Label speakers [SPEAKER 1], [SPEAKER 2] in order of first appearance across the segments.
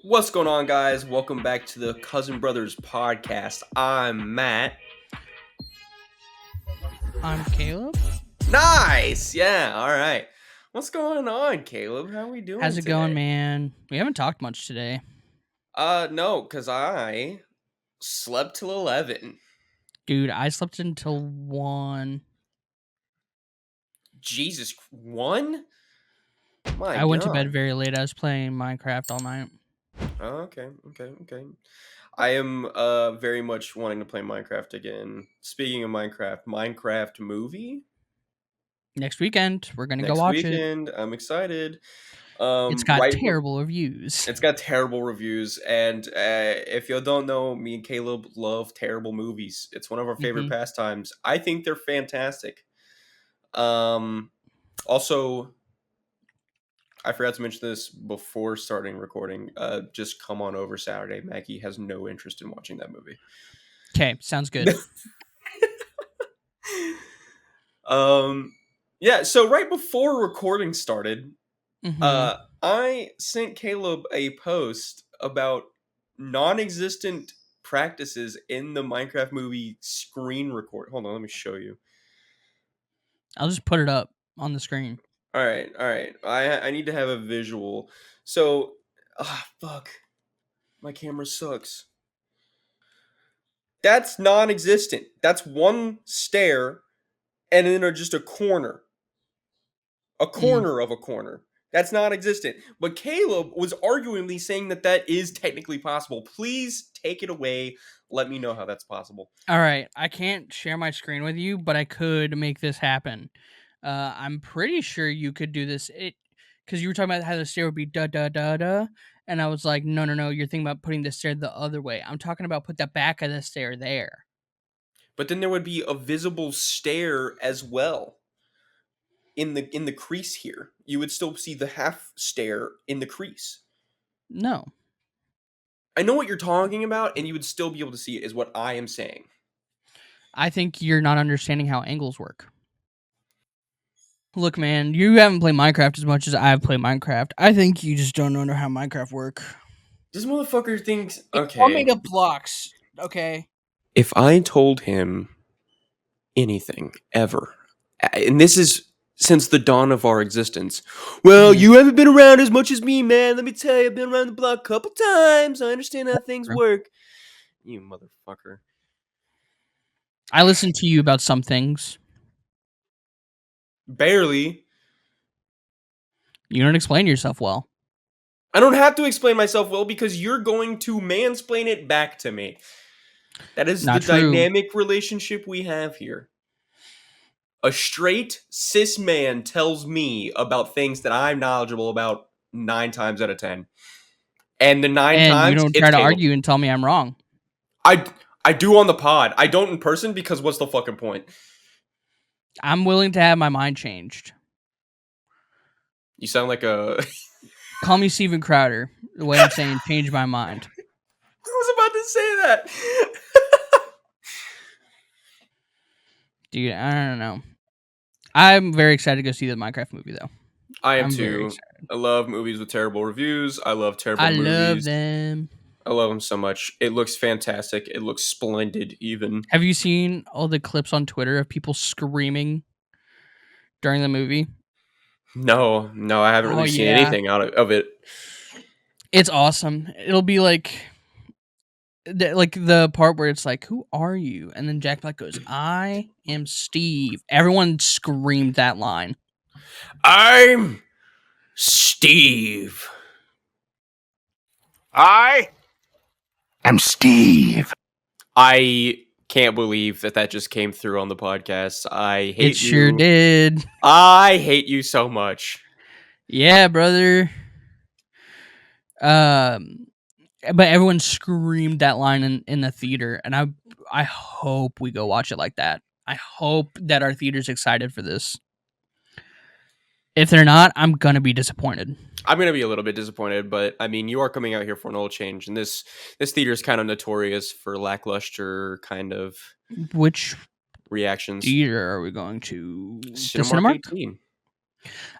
[SPEAKER 1] What's going on, guys? Welcome back to the Cousin Brothers podcast. I'm Matt.
[SPEAKER 2] I'm Caleb.
[SPEAKER 1] Nice! Yeah, all right. What's going on, Caleb? How we doing
[SPEAKER 2] How's it
[SPEAKER 1] today?
[SPEAKER 2] going, man? We haven't talked much today.
[SPEAKER 1] No, because I slept till 11.
[SPEAKER 2] Dude, I slept until 1.
[SPEAKER 1] Jesus, 1? My
[SPEAKER 2] I went to
[SPEAKER 1] God.
[SPEAKER 2] bed very late. I was playing Minecraft all night.
[SPEAKER 1] Oh, okay. I am very much wanting to play Minecraft again. Speaking of Minecraft movie
[SPEAKER 2] Next weekend, we're going to go
[SPEAKER 1] next
[SPEAKER 2] watch it.
[SPEAKER 1] weekend. I'm excited.
[SPEAKER 2] It's got
[SPEAKER 1] Right.
[SPEAKER 2] terrible reviews.
[SPEAKER 1] It's got terrible reviews, and if you don't know, me and Caleb love terrible movies. It's one of our favorite pastimes. I think they're fantastic. Also, I forgot to mention this before starting recording. Just come on over Saturday. Maggie has no interest in watching that movie.
[SPEAKER 2] Okay, sounds good.
[SPEAKER 1] Yeah. So right before recording started, I sent Caleb a post about non-existent practices in the Minecraft movie screen record. Hold on, let me show you.
[SPEAKER 2] I'll just put it up on the screen.
[SPEAKER 1] All right. I need to have a visual. So, fuck, my camera sucks. That's non-existent. That's one stair, and then just a corner of a corner. That's non-existent. But Caleb was arguably saying that that is technically possible. Please take it away. Let me know how that's possible.
[SPEAKER 2] All right, I can't share my screen with you, but I could make this happen. I'm pretty sure you could do this. Because you were talking about how the stair would be da da da da, and I was like, no, you're thinking about putting the stair the other way. I'm talking about put the back of the stair there.
[SPEAKER 1] But then there would be a visible stair as well. In the crease here, you would still see the half stair in the crease.
[SPEAKER 2] No.
[SPEAKER 1] I know what you're talking about, and you would still be able to see it, is what I am saying.
[SPEAKER 2] I think you're not understanding how angles work. Look, man, you haven't played Minecraft as much as I've played Minecraft. I think you just don't know how Minecraft work.
[SPEAKER 1] This motherfucker thinks, okay.
[SPEAKER 2] I'll make up blocks, okay?
[SPEAKER 1] If I told him anything, ever, and this is since the dawn of our existence, well, you haven't been around as much as me, man. Let me tell you, I've been around the block a couple times. I understand how things work. You motherfucker.
[SPEAKER 2] I listen to you about some things.
[SPEAKER 1] Barely.
[SPEAKER 2] You don't explain yourself well.
[SPEAKER 1] I don't have to explain myself well because you're going to mansplain it back to me. That is
[SPEAKER 2] Not
[SPEAKER 1] the
[SPEAKER 2] true.
[SPEAKER 1] dynamic relationship we have here. A straight cis man tells me about things that I'm knowledgeable about 9 times out of 10. And the 9
[SPEAKER 2] And
[SPEAKER 1] times,
[SPEAKER 2] you don't
[SPEAKER 1] it's
[SPEAKER 2] try to
[SPEAKER 1] Caleb.
[SPEAKER 2] argue and tell me I'm wrong.
[SPEAKER 1] I do on the pod. I don't in person because what's the fucking point?
[SPEAKER 2] I'm willing to have my mind changed.
[SPEAKER 1] You sound like a...
[SPEAKER 2] Call me Steven Crowder. The way I'm saying change my mind.
[SPEAKER 1] I was about to say that.
[SPEAKER 2] Dude, I don't know. I'm very excited to go see the Minecraft movie, though.
[SPEAKER 1] I'm too. I love movies with terrible reviews. I love terrible movies.
[SPEAKER 2] I love them.
[SPEAKER 1] I love them so much. It looks fantastic. It looks splendid, even.
[SPEAKER 2] Have you seen all the clips on Twitter of people screaming during the movie?
[SPEAKER 1] No, I haven't really seen anything out of it.
[SPEAKER 2] It's awesome. It'll be like the part where it's like, "Who are you?" And then Jack Black goes, "I am Steve." Everyone screamed that line.
[SPEAKER 1] I'm Steve. I am Steve. I can't believe that just came through on the podcast. I hate you.
[SPEAKER 2] It sure did.
[SPEAKER 1] I hate you so much.
[SPEAKER 2] Yeah, brother. But everyone screamed that line in the theater, and I hope we go watch it like that. I hope that our theater's excited for this. If they're not, I'm gonna be disappointed.
[SPEAKER 1] I'm gonna be a little bit disappointed, but I mean, you are coming out here for an oil change, and this theater is kind of notorious for lackluster kind of
[SPEAKER 2] Which
[SPEAKER 1] reactions.
[SPEAKER 2] theater are we going to?
[SPEAKER 1] Cinemark 18.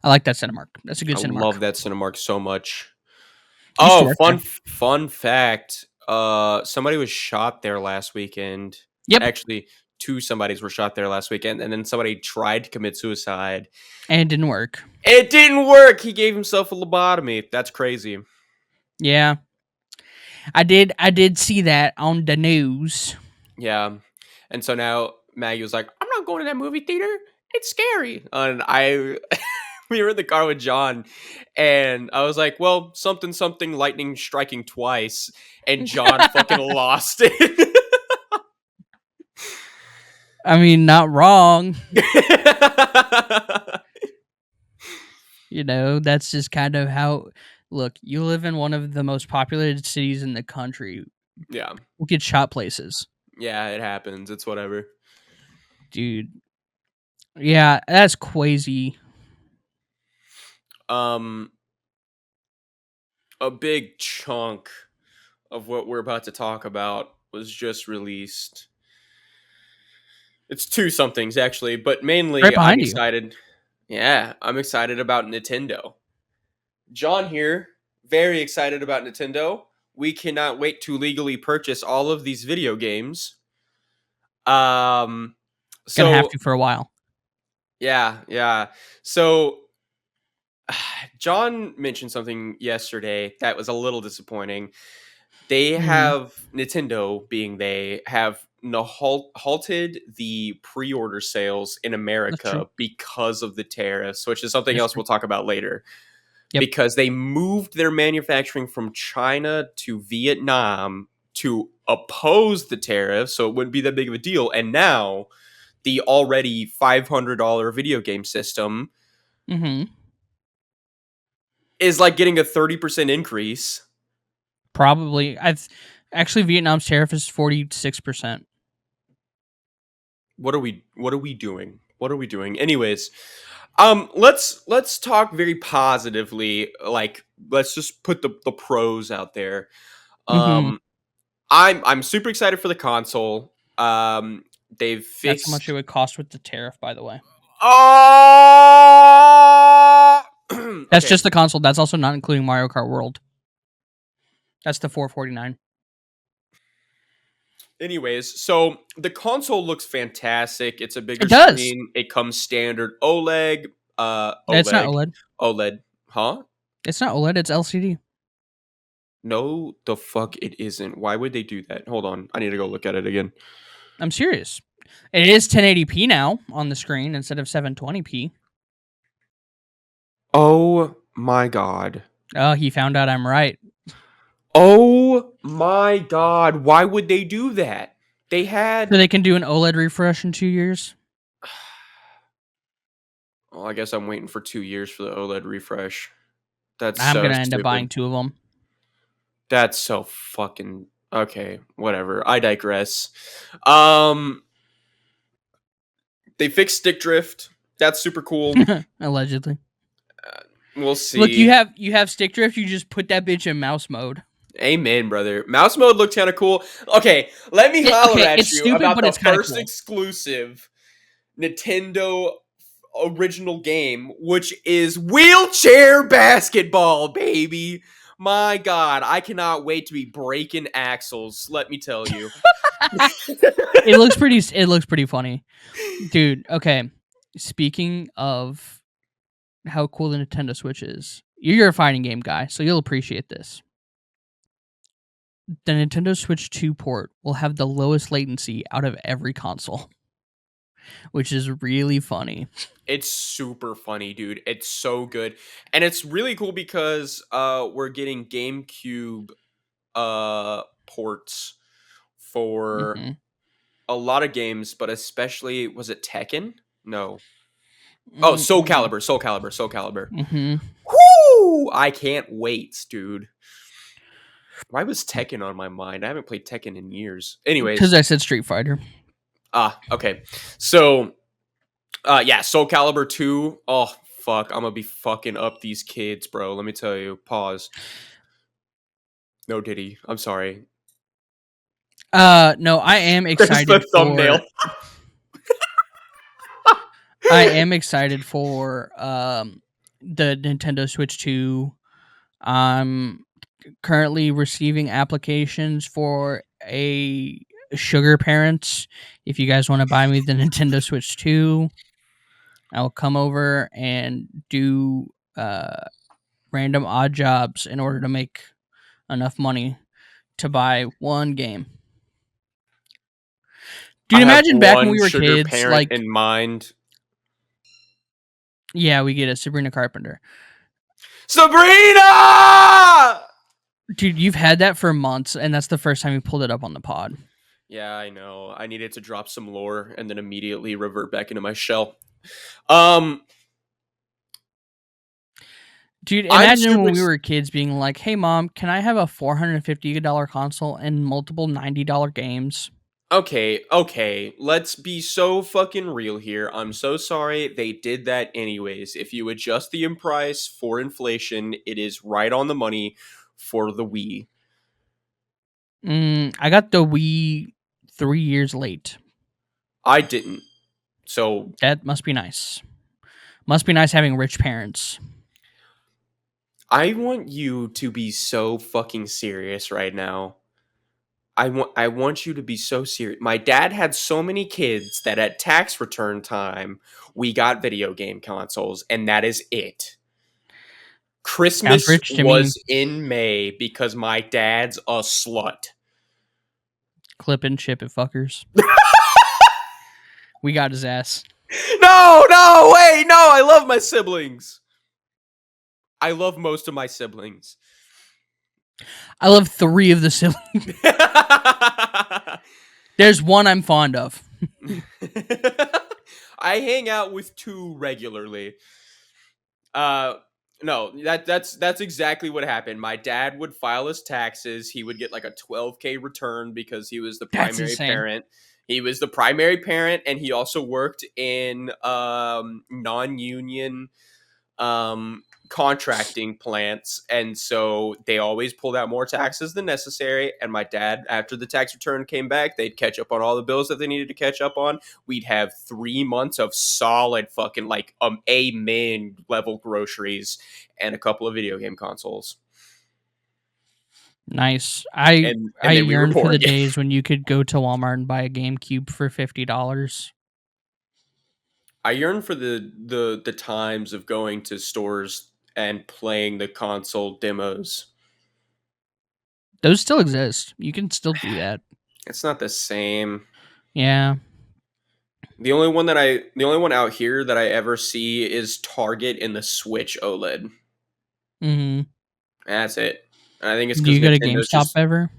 [SPEAKER 2] I like that Cinemark. That's a good Cinemark.
[SPEAKER 1] I love that Cinemark so much.
[SPEAKER 2] Used to
[SPEAKER 1] Oh,
[SPEAKER 2] work there.
[SPEAKER 1] fun fact. Somebody was shot there last weekend.
[SPEAKER 2] Yep,
[SPEAKER 1] Actually, two somebodies were shot there last weekend, and then somebody tried to commit suicide.
[SPEAKER 2] and it didn't work.
[SPEAKER 1] It didn't work. He gave himself a lobotomy. That's crazy.
[SPEAKER 2] Yeah, I did see that on the news.
[SPEAKER 1] Yeah. And so now Maggie was like, I'm not going to that movie theater. It's scary. And I we were in the car with John, and I was like, well, something something lightning striking twice, and John fucking lost it.
[SPEAKER 2] I mean, not wrong. You know, that's just kind of how. Look, you live in one of the most populated cities in the country.
[SPEAKER 1] Yeah.
[SPEAKER 2] We'll get shot places,
[SPEAKER 1] Yeah, it happens. It's whatever.
[SPEAKER 2] dude. Yeah, that's crazy.
[SPEAKER 1] Um a big chunk of what we're about to talk about was just released. It's two somethings actually, but
[SPEAKER 2] Right
[SPEAKER 1] mainly I'm
[SPEAKER 2] behind you.
[SPEAKER 1] excited. Yeah, I'm excited about Nintendo. John here, very excited about Nintendo. We cannot wait to legally purchase all of these video games. Um
[SPEAKER 2] Gonna have
[SPEAKER 1] so
[SPEAKER 2] to for a while.
[SPEAKER 1] yeah, yeah. So John mentioned something yesterday that was a little disappointing. They
[SPEAKER 2] Hmm.
[SPEAKER 1] have Nintendo, being they have halted the pre-order sales in
[SPEAKER 2] That's true.
[SPEAKER 1] America because of the tariffs, which is something
[SPEAKER 2] That's
[SPEAKER 1] else
[SPEAKER 2] true.
[SPEAKER 1] we'll talk about later.
[SPEAKER 2] Yep.
[SPEAKER 1] Because they moved their manufacturing from China to Vietnam to oppose the tariffs, so it wouldn't be that big of a deal. And now the already $500 video game system
[SPEAKER 2] Hmm.
[SPEAKER 1] is like getting a 30% increase.
[SPEAKER 2] Probably. I've actually Vietnam's tariff is 46%.
[SPEAKER 1] What are we doing? What are we doing? Anyways, let's talk very positively. Like, let's just put the pros out there.
[SPEAKER 2] Hmm.
[SPEAKER 1] Um, I'm super excited for the console. They've
[SPEAKER 2] That's how much it
[SPEAKER 1] fixed.
[SPEAKER 2] would cost with the tariff, by the way.
[SPEAKER 1] Oh,
[SPEAKER 2] That's
[SPEAKER 1] okay.
[SPEAKER 2] just the console. That's also not including Mario Kart World. That's the 449.
[SPEAKER 1] Anyways, so the console looks fantastic. It's a
[SPEAKER 2] It
[SPEAKER 1] bigger
[SPEAKER 2] does.
[SPEAKER 1] screen. It comes standard OLED.
[SPEAKER 2] It's not
[SPEAKER 1] OLED.
[SPEAKER 2] OLED.
[SPEAKER 1] OLED. Huh?
[SPEAKER 2] It's not OLED. It's LCD.
[SPEAKER 1] No, the fuck it isn't. Why would they do that? Hold on. I need to go look at it again.
[SPEAKER 2] I'm serious. It is 1080p now on the screen instead of 720p.
[SPEAKER 1] Oh my god.
[SPEAKER 2] Oh, he found out I'm right.
[SPEAKER 1] Oh my god. Why would they do that? They
[SPEAKER 2] So
[SPEAKER 1] had.
[SPEAKER 2] they can do an OLED refresh in 2 years.
[SPEAKER 1] Well, I guess I'm waiting for 2 years for the OLED refresh. That's
[SPEAKER 2] I'm
[SPEAKER 1] so
[SPEAKER 2] gonna end up
[SPEAKER 1] stupid.
[SPEAKER 2] buying two of them.
[SPEAKER 1] That's so fucking okay. Whatever. I digress. Um, they fixed stick drift. That's super cool.
[SPEAKER 2] Allegedly.
[SPEAKER 1] We'll
[SPEAKER 2] Look,
[SPEAKER 1] see.
[SPEAKER 2] you have stick drift. You just put that bitch in mouse mode.
[SPEAKER 1] Amen, brother. Mouse mode looked kind of cool. Okay, let me holler
[SPEAKER 2] Okay,
[SPEAKER 1] at
[SPEAKER 2] it's
[SPEAKER 1] you
[SPEAKER 2] stupid,
[SPEAKER 1] about
[SPEAKER 2] but
[SPEAKER 1] the
[SPEAKER 2] it's kind of
[SPEAKER 1] first
[SPEAKER 2] cool.
[SPEAKER 1] exclusive Nintendo original game, which is wheelchair basketball, baby. My God, I cannot wait to be breaking axles. Let me tell you.
[SPEAKER 2] It looks pretty. It looks pretty funny, dude. Okay, speaking of how cool the Nintendo Switch is, you're a fighting game guy, so you'll appreciate this. The Nintendo Switch 2 port will have the lowest latency out of every console, which is really funny.
[SPEAKER 1] It's super funny, dude. It's so good. And it's really cool because we're getting GameCube ports for
[SPEAKER 2] Hmm.
[SPEAKER 1] a lot of games, but especially was it Tekken? No. Oh, Soul
[SPEAKER 2] Mm-mm.
[SPEAKER 1] Calibur, Soul Calibur, Soul Calibur.
[SPEAKER 2] Hmm.
[SPEAKER 1] Whoo! I can't wait, dude. Why was Tekken on my mind? I haven't played Tekken in years.
[SPEAKER 2] Because
[SPEAKER 1] Anyways,
[SPEAKER 2] I said Street Fighter.
[SPEAKER 1] okay. So, yeah, Soul Calibur 2. Oh, fuck. I'm gonna be fucking up these kids, bro. Let me tell you. Pause. No Diddy. I'm sorry.
[SPEAKER 2] No, I am
[SPEAKER 1] There's
[SPEAKER 2] excited
[SPEAKER 1] the thumbnail.
[SPEAKER 2] for. I am excited for the Nintendo Switch 2. currently receiving applications for a sugar parents. If you guys want to buy me the Nintendo Switch 2, I'll come over and do random odd jobs in order to make enough money to buy one game.
[SPEAKER 1] I
[SPEAKER 2] Dude,
[SPEAKER 1] have
[SPEAKER 2] imagine back when
[SPEAKER 1] one
[SPEAKER 2] we were
[SPEAKER 1] sugar
[SPEAKER 2] kids,
[SPEAKER 1] parent
[SPEAKER 2] like,
[SPEAKER 1] in mind.
[SPEAKER 2] yeah, we get it, Sabrina Carpenter.
[SPEAKER 1] Sabrina!
[SPEAKER 2] Dude, you've had that for months, and that's the first time you pulled it up on the pod.
[SPEAKER 1] Yeah, I know. I needed to drop some lore and then immediately revert back into my shell. Um,
[SPEAKER 2] Dude,
[SPEAKER 1] I'm
[SPEAKER 2] imagine
[SPEAKER 1] super.
[SPEAKER 2] when we were kids being like, "Hey, mom, can I have a $450 console and multiple $90 games?"
[SPEAKER 1] Okay. Let's be so fucking real here. I'm so sorry they did that anyways. If you adjust the price for inflation, it is right on the money for the Wii.
[SPEAKER 2] I got the Wii 3 years late.
[SPEAKER 1] I didn't. So
[SPEAKER 2] That must be nice. Must be nice having rich parents.
[SPEAKER 1] I want you to be so fucking serious right now. I want you to be so serious. My dad had so many kids that at tax return time we got video game consoles and that is it.
[SPEAKER 2] Sounds
[SPEAKER 1] Christmas
[SPEAKER 2] rich to me.
[SPEAKER 1] was in May because my dad's a slut.
[SPEAKER 2] Clip and ship it, fuckers. We got his ass.
[SPEAKER 1] No, wait, no, I love my siblings. I love most of my siblings.
[SPEAKER 2] I love 3 of the siblings. There's one I'm fond of.
[SPEAKER 1] I hang out with 2 regularly. Uh no, that's exactly what happened. My dad would file his taxes. He would get like a 12K return because he was the
[SPEAKER 2] That's
[SPEAKER 1] primary
[SPEAKER 2] insane.
[SPEAKER 1] parent. He was the primary parent and he also worked in non-union contracting plants, and so they always pulled out more taxes than necessary. And my dad, after the tax return came back, they'd catch up on all the bills that they needed to catch up on. We'd have 3 months of solid fucking like amen level groceries and a couple of video game consoles,
[SPEAKER 2] Nice. I
[SPEAKER 1] and then we were
[SPEAKER 2] yearn for
[SPEAKER 1] poor
[SPEAKER 2] the
[SPEAKER 1] again.
[SPEAKER 2] days when you could go to Walmart and buy a GameCube for $50.
[SPEAKER 1] I yearn for the times of going to stores and playing the console demos.
[SPEAKER 2] Those still exist. You can still do that.
[SPEAKER 1] It's not the same.
[SPEAKER 2] Yeah.
[SPEAKER 1] The only one out here that I ever see is Target in the Switch OLED.
[SPEAKER 2] Mm-hmm.
[SPEAKER 1] That's it. And I think it's
[SPEAKER 2] Do
[SPEAKER 1] because
[SPEAKER 2] you go to
[SPEAKER 1] Nintendo's
[SPEAKER 2] GameStop
[SPEAKER 1] just
[SPEAKER 2] ever?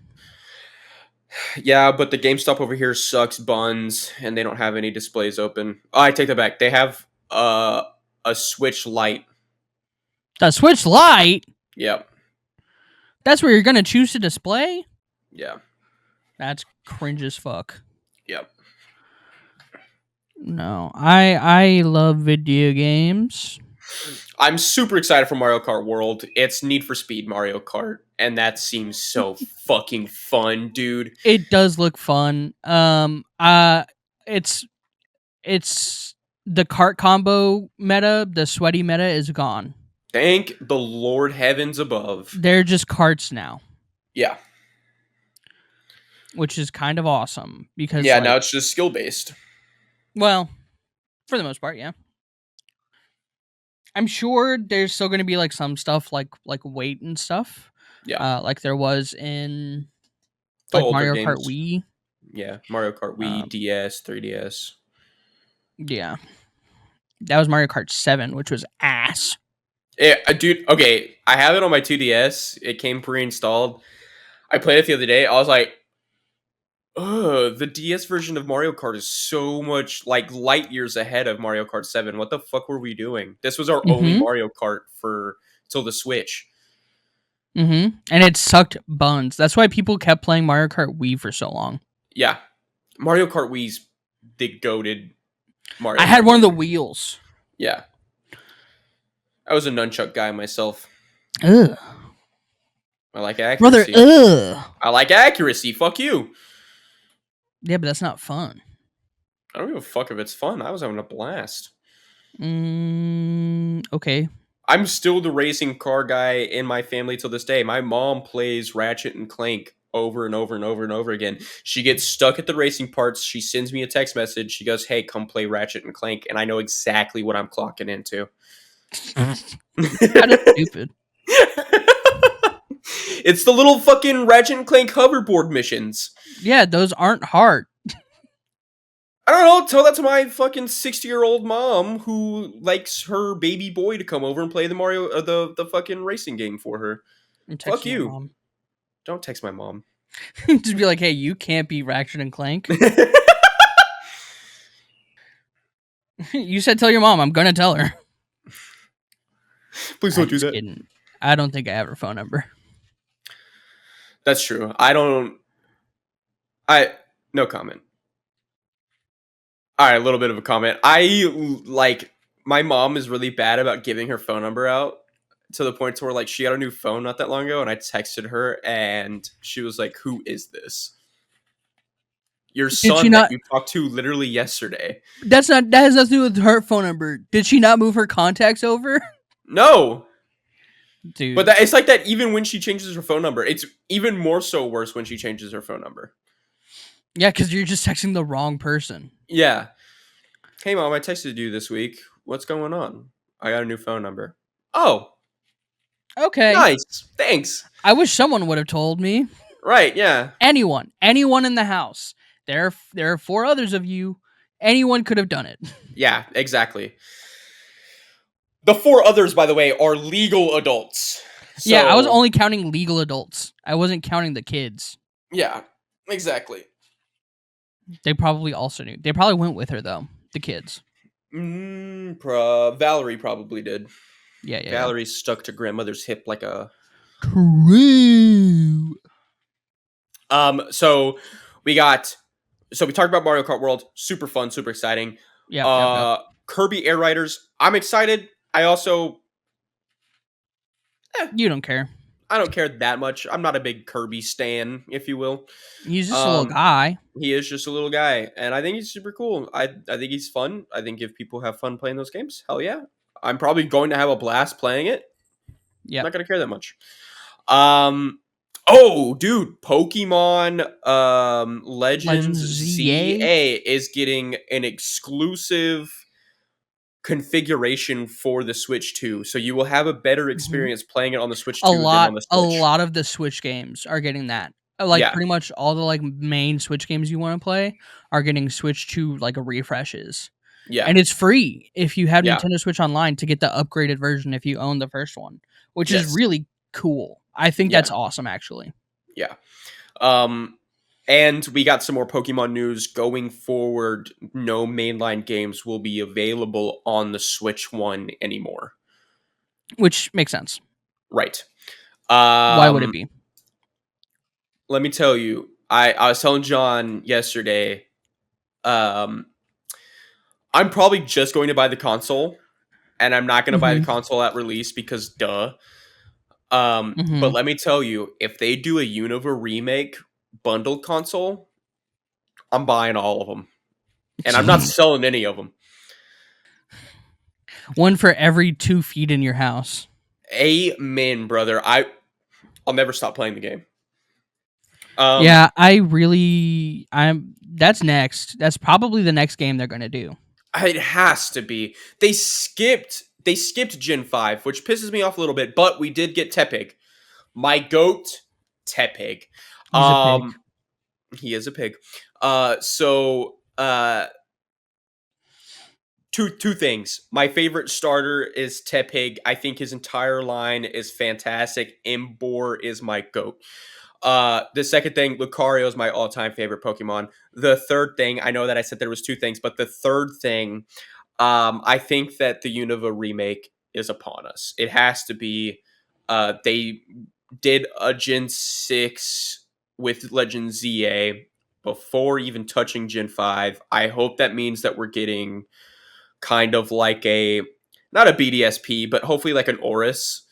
[SPEAKER 1] yeah, but the GameStop over here sucks buns, and they don't have any displays open. Oh, I take that back. They have a Switch Lite.
[SPEAKER 2] The Switch Lite?
[SPEAKER 1] Yep.
[SPEAKER 2] That's where you're gonna choose to display?
[SPEAKER 1] Yeah.
[SPEAKER 2] That's cringe as fuck.
[SPEAKER 1] Yep.
[SPEAKER 2] No. I love video games.
[SPEAKER 1] I'm super excited for Mario Kart World. It's Need for Speed Mario Kart, and that seems so fucking fun, dude.
[SPEAKER 2] It does look fun. It's it's the cart combo meta, the sweaty meta is gone.
[SPEAKER 1] Thank the Lord heavens above.
[SPEAKER 2] They're just carts now,
[SPEAKER 1] Yeah.
[SPEAKER 2] which is kind of awesome because
[SPEAKER 1] Yeah, now
[SPEAKER 2] like,
[SPEAKER 1] it's just skill based.
[SPEAKER 2] well, for the most part, yeah. I'm sure there's still going to be like some stuff like weight and stuff,
[SPEAKER 1] Yeah.
[SPEAKER 2] like there was in
[SPEAKER 1] The
[SPEAKER 2] like
[SPEAKER 1] older
[SPEAKER 2] Mario Kart
[SPEAKER 1] games.
[SPEAKER 2] Wii.
[SPEAKER 1] Yeah. Mario Kart Wii,
[SPEAKER 2] Um,
[SPEAKER 1] DS, 3DS.
[SPEAKER 2] yeah, that was Mario Kart 7, which was ass.
[SPEAKER 1] Yeah, dude, okay. I have it on my 2DS. It came pre installed. I played it the other day. I was like, ugh, the DS version of Mario Kart is so much like light years ahead of Mario Kart 7. What the fuck were we doing? This was our only
[SPEAKER 2] Mm-hmm.
[SPEAKER 1] Mario Kart for till the Switch.
[SPEAKER 2] Mm-hmm. And it sucked buns. That's why people kept playing Mario Kart Wii for so long.
[SPEAKER 1] Yeah. Mario Kart Wii's the goated Mario
[SPEAKER 2] I had
[SPEAKER 1] Kart
[SPEAKER 2] one of the
[SPEAKER 1] game.
[SPEAKER 2] wheels.
[SPEAKER 1] Yeah. I was a nunchuck guy myself.
[SPEAKER 2] Ugh.
[SPEAKER 1] I like
[SPEAKER 2] Brother,
[SPEAKER 1] accuracy.
[SPEAKER 2] ugh.
[SPEAKER 1] I like accuracy. Fuck you.
[SPEAKER 2] Yeah, but that's not fun.
[SPEAKER 1] I don't give a fuck if it's fun. I was having a blast.
[SPEAKER 2] Okay.
[SPEAKER 1] I'm still the racing car guy in my family till this day. My mom plays Ratchet and Clank over and over and over and over again. She gets stuck at the racing parts. She sends me a text message. She goes, "Hey, come play Ratchet and Clank," and I know exactly what I'm clocking into.
[SPEAKER 2] Kind of stupid.
[SPEAKER 1] It's the little fucking Ratchet and Clank hoverboard missions.
[SPEAKER 2] Yeah, those aren't hard.
[SPEAKER 1] I don't know. Tell that to my fucking 60-year-old mom who likes her baby boy to come over and play the Mario, the fucking racing game for her.
[SPEAKER 2] I'm
[SPEAKER 1] Fuck
[SPEAKER 2] texting your
[SPEAKER 1] you.
[SPEAKER 2] mom.
[SPEAKER 1] Don't text my mom.
[SPEAKER 2] Just be like, hey, you can't beat Ratchet and Clank. You said tell your mom. I'm gonna tell her.
[SPEAKER 1] Please
[SPEAKER 2] I'm
[SPEAKER 1] don't do
[SPEAKER 2] just
[SPEAKER 1] that.
[SPEAKER 2] kidding. I don't think I have her phone number.
[SPEAKER 1] That's true. I don't. I no comment. All right, a little bit of a comment. Like my mom is really bad about giving her phone number out to the point to where like she got a new phone not that long ago, and I texted her and she was like, "Who is this? Your
[SPEAKER 2] Did she
[SPEAKER 1] son that
[SPEAKER 2] not?
[SPEAKER 1] you talked to literally yesterday?"
[SPEAKER 2] That's not. That has nothing to do with her phone number. Did she not move her contacts over?
[SPEAKER 1] No, but
[SPEAKER 2] Dude.
[SPEAKER 1] it's like that even when she changes her phone number. It's even more so worse when she changes her phone number.
[SPEAKER 2] Yeah, because you're just texting the wrong person.
[SPEAKER 1] Yeah. Hey mom, I texted you this week. What's going on? I got a new phone number. Oh,
[SPEAKER 2] Okay.
[SPEAKER 1] nice. Thanks.
[SPEAKER 2] I wish someone would have told me.
[SPEAKER 1] Right, yeah.
[SPEAKER 2] Anyone in the house. There are four others of you. Anyone could have done it.
[SPEAKER 1] Yeah, exactly. The four others, by the way, are legal adults.
[SPEAKER 2] Yeah, I was
[SPEAKER 1] So,
[SPEAKER 2] only counting legal adults. I wasn't counting the kids.
[SPEAKER 1] yeah, exactly.
[SPEAKER 2] They probably also knew. They probably went with her though. The kids.
[SPEAKER 1] Valerie probably did.
[SPEAKER 2] Yeah.
[SPEAKER 1] Valerie's stuck to grandmother's hip like a.
[SPEAKER 2] True.
[SPEAKER 1] So we got. So we talked about Mario Kart World. Super fun, super exciting.
[SPEAKER 2] Yep.
[SPEAKER 1] Kirby Air Riders. I'm excited. I also.
[SPEAKER 2] You don't care.
[SPEAKER 1] I don't care that much. I'm not a big Kirby stan, if you will.
[SPEAKER 2] He's just a little
[SPEAKER 1] Um,
[SPEAKER 2] guy.
[SPEAKER 1] he is just a little guy, and I think he's super cool. I think he's fun. I think if people have fun playing those games, hell yeah. I'm probably going to have a blast playing it.
[SPEAKER 2] Yep.
[SPEAKER 1] Not gonna care that much. Um. Oh, dude, Pokemon Legends
[SPEAKER 2] Legends ZA.
[SPEAKER 1] ZA is getting an exclusive configuration for the Switch 2. So you will have a better
[SPEAKER 2] Mm-hmm.
[SPEAKER 1] experience playing it on the Switch
[SPEAKER 2] A
[SPEAKER 1] 2 than on
[SPEAKER 2] lot
[SPEAKER 1] the
[SPEAKER 2] a
[SPEAKER 1] Switch.
[SPEAKER 2] lot of the Switch games are getting that. Like
[SPEAKER 1] Yeah.
[SPEAKER 2] pretty much all the like main Switch games you want to play are getting Switch to like refreshes.
[SPEAKER 1] Yeah.
[SPEAKER 2] And it's free if you have
[SPEAKER 1] Yeah.
[SPEAKER 2] Nintendo Switch Online to get the upgraded version if you own the first one, which is
[SPEAKER 1] Yes.
[SPEAKER 2] really cool. I think
[SPEAKER 1] Yeah.
[SPEAKER 2] that's awesome actually.
[SPEAKER 1] Yeah. Um and we got some more Pokemon news going forward. No mainline games will be available on the Switch 1 anymore.
[SPEAKER 2] Which makes sense.
[SPEAKER 1] Right.
[SPEAKER 2] Why would it be?
[SPEAKER 1] Let me tell you, I was telling John yesterday, um, I'm probably just going to buy the console, and I'm not going to buy the
[SPEAKER 2] Mhm.
[SPEAKER 1] console at release because duh. But
[SPEAKER 2] Mhm.
[SPEAKER 1] let me tell you, if they do a Unova remake bundled console, I'm buying all of them, and I'm not selling any of them.
[SPEAKER 2] One for every 2 feet in your house.
[SPEAKER 1] Amen, brother. I'll never stop playing the game.
[SPEAKER 2] Yeah, I'm that's next. That's probably the next game they're going to do.
[SPEAKER 1] It has to be. They skipped Gen 5, which pisses me off a little bit, but we did get Tepig. My goat, Tepig.
[SPEAKER 2] He's a pig.
[SPEAKER 1] Um he is a pig. Two things. My favorite starter is Tepig. I think his entire line is fantastic. Imbor is my goat. The second thing, Lucario is my all-time favorite Pokemon. The third thing, I know that I said there was two things, but the third thing, I think that the Unova remake is upon us. It has to be. They did a Gen 6 with Legend ZA before even touching Gen 5. I hope that means that we're getting kind of like not a BDSP, but hopefully like an Oris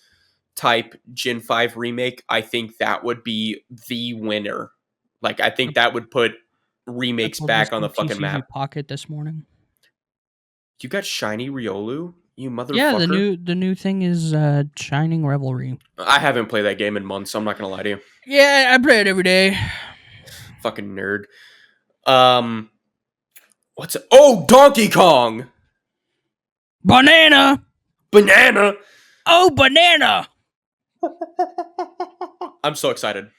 [SPEAKER 1] type Gen 5 remake. I think that would be the winner. Like, I
[SPEAKER 2] I
[SPEAKER 1] think that would put
[SPEAKER 2] I
[SPEAKER 1] remakes
[SPEAKER 2] pulled this
[SPEAKER 1] back on
[SPEAKER 2] from
[SPEAKER 1] the fucking
[SPEAKER 2] TCG
[SPEAKER 1] map.
[SPEAKER 2] Pocket this morning.
[SPEAKER 1] You got Shiny Riolu? You
[SPEAKER 2] Yeah,
[SPEAKER 1] motherfucker.
[SPEAKER 2] the new thing is Shining Revelry.
[SPEAKER 1] I haven't played that game in months, so I'm not gonna lie to you.
[SPEAKER 2] Yeah, I play it every day.
[SPEAKER 1] Fucking nerd. Um, what's it? Oh, Donkey Kong!
[SPEAKER 2] Banana.
[SPEAKER 1] Banana!
[SPEAKER 2] Oh, banana.
[SPEAKER 1] I'm so excited.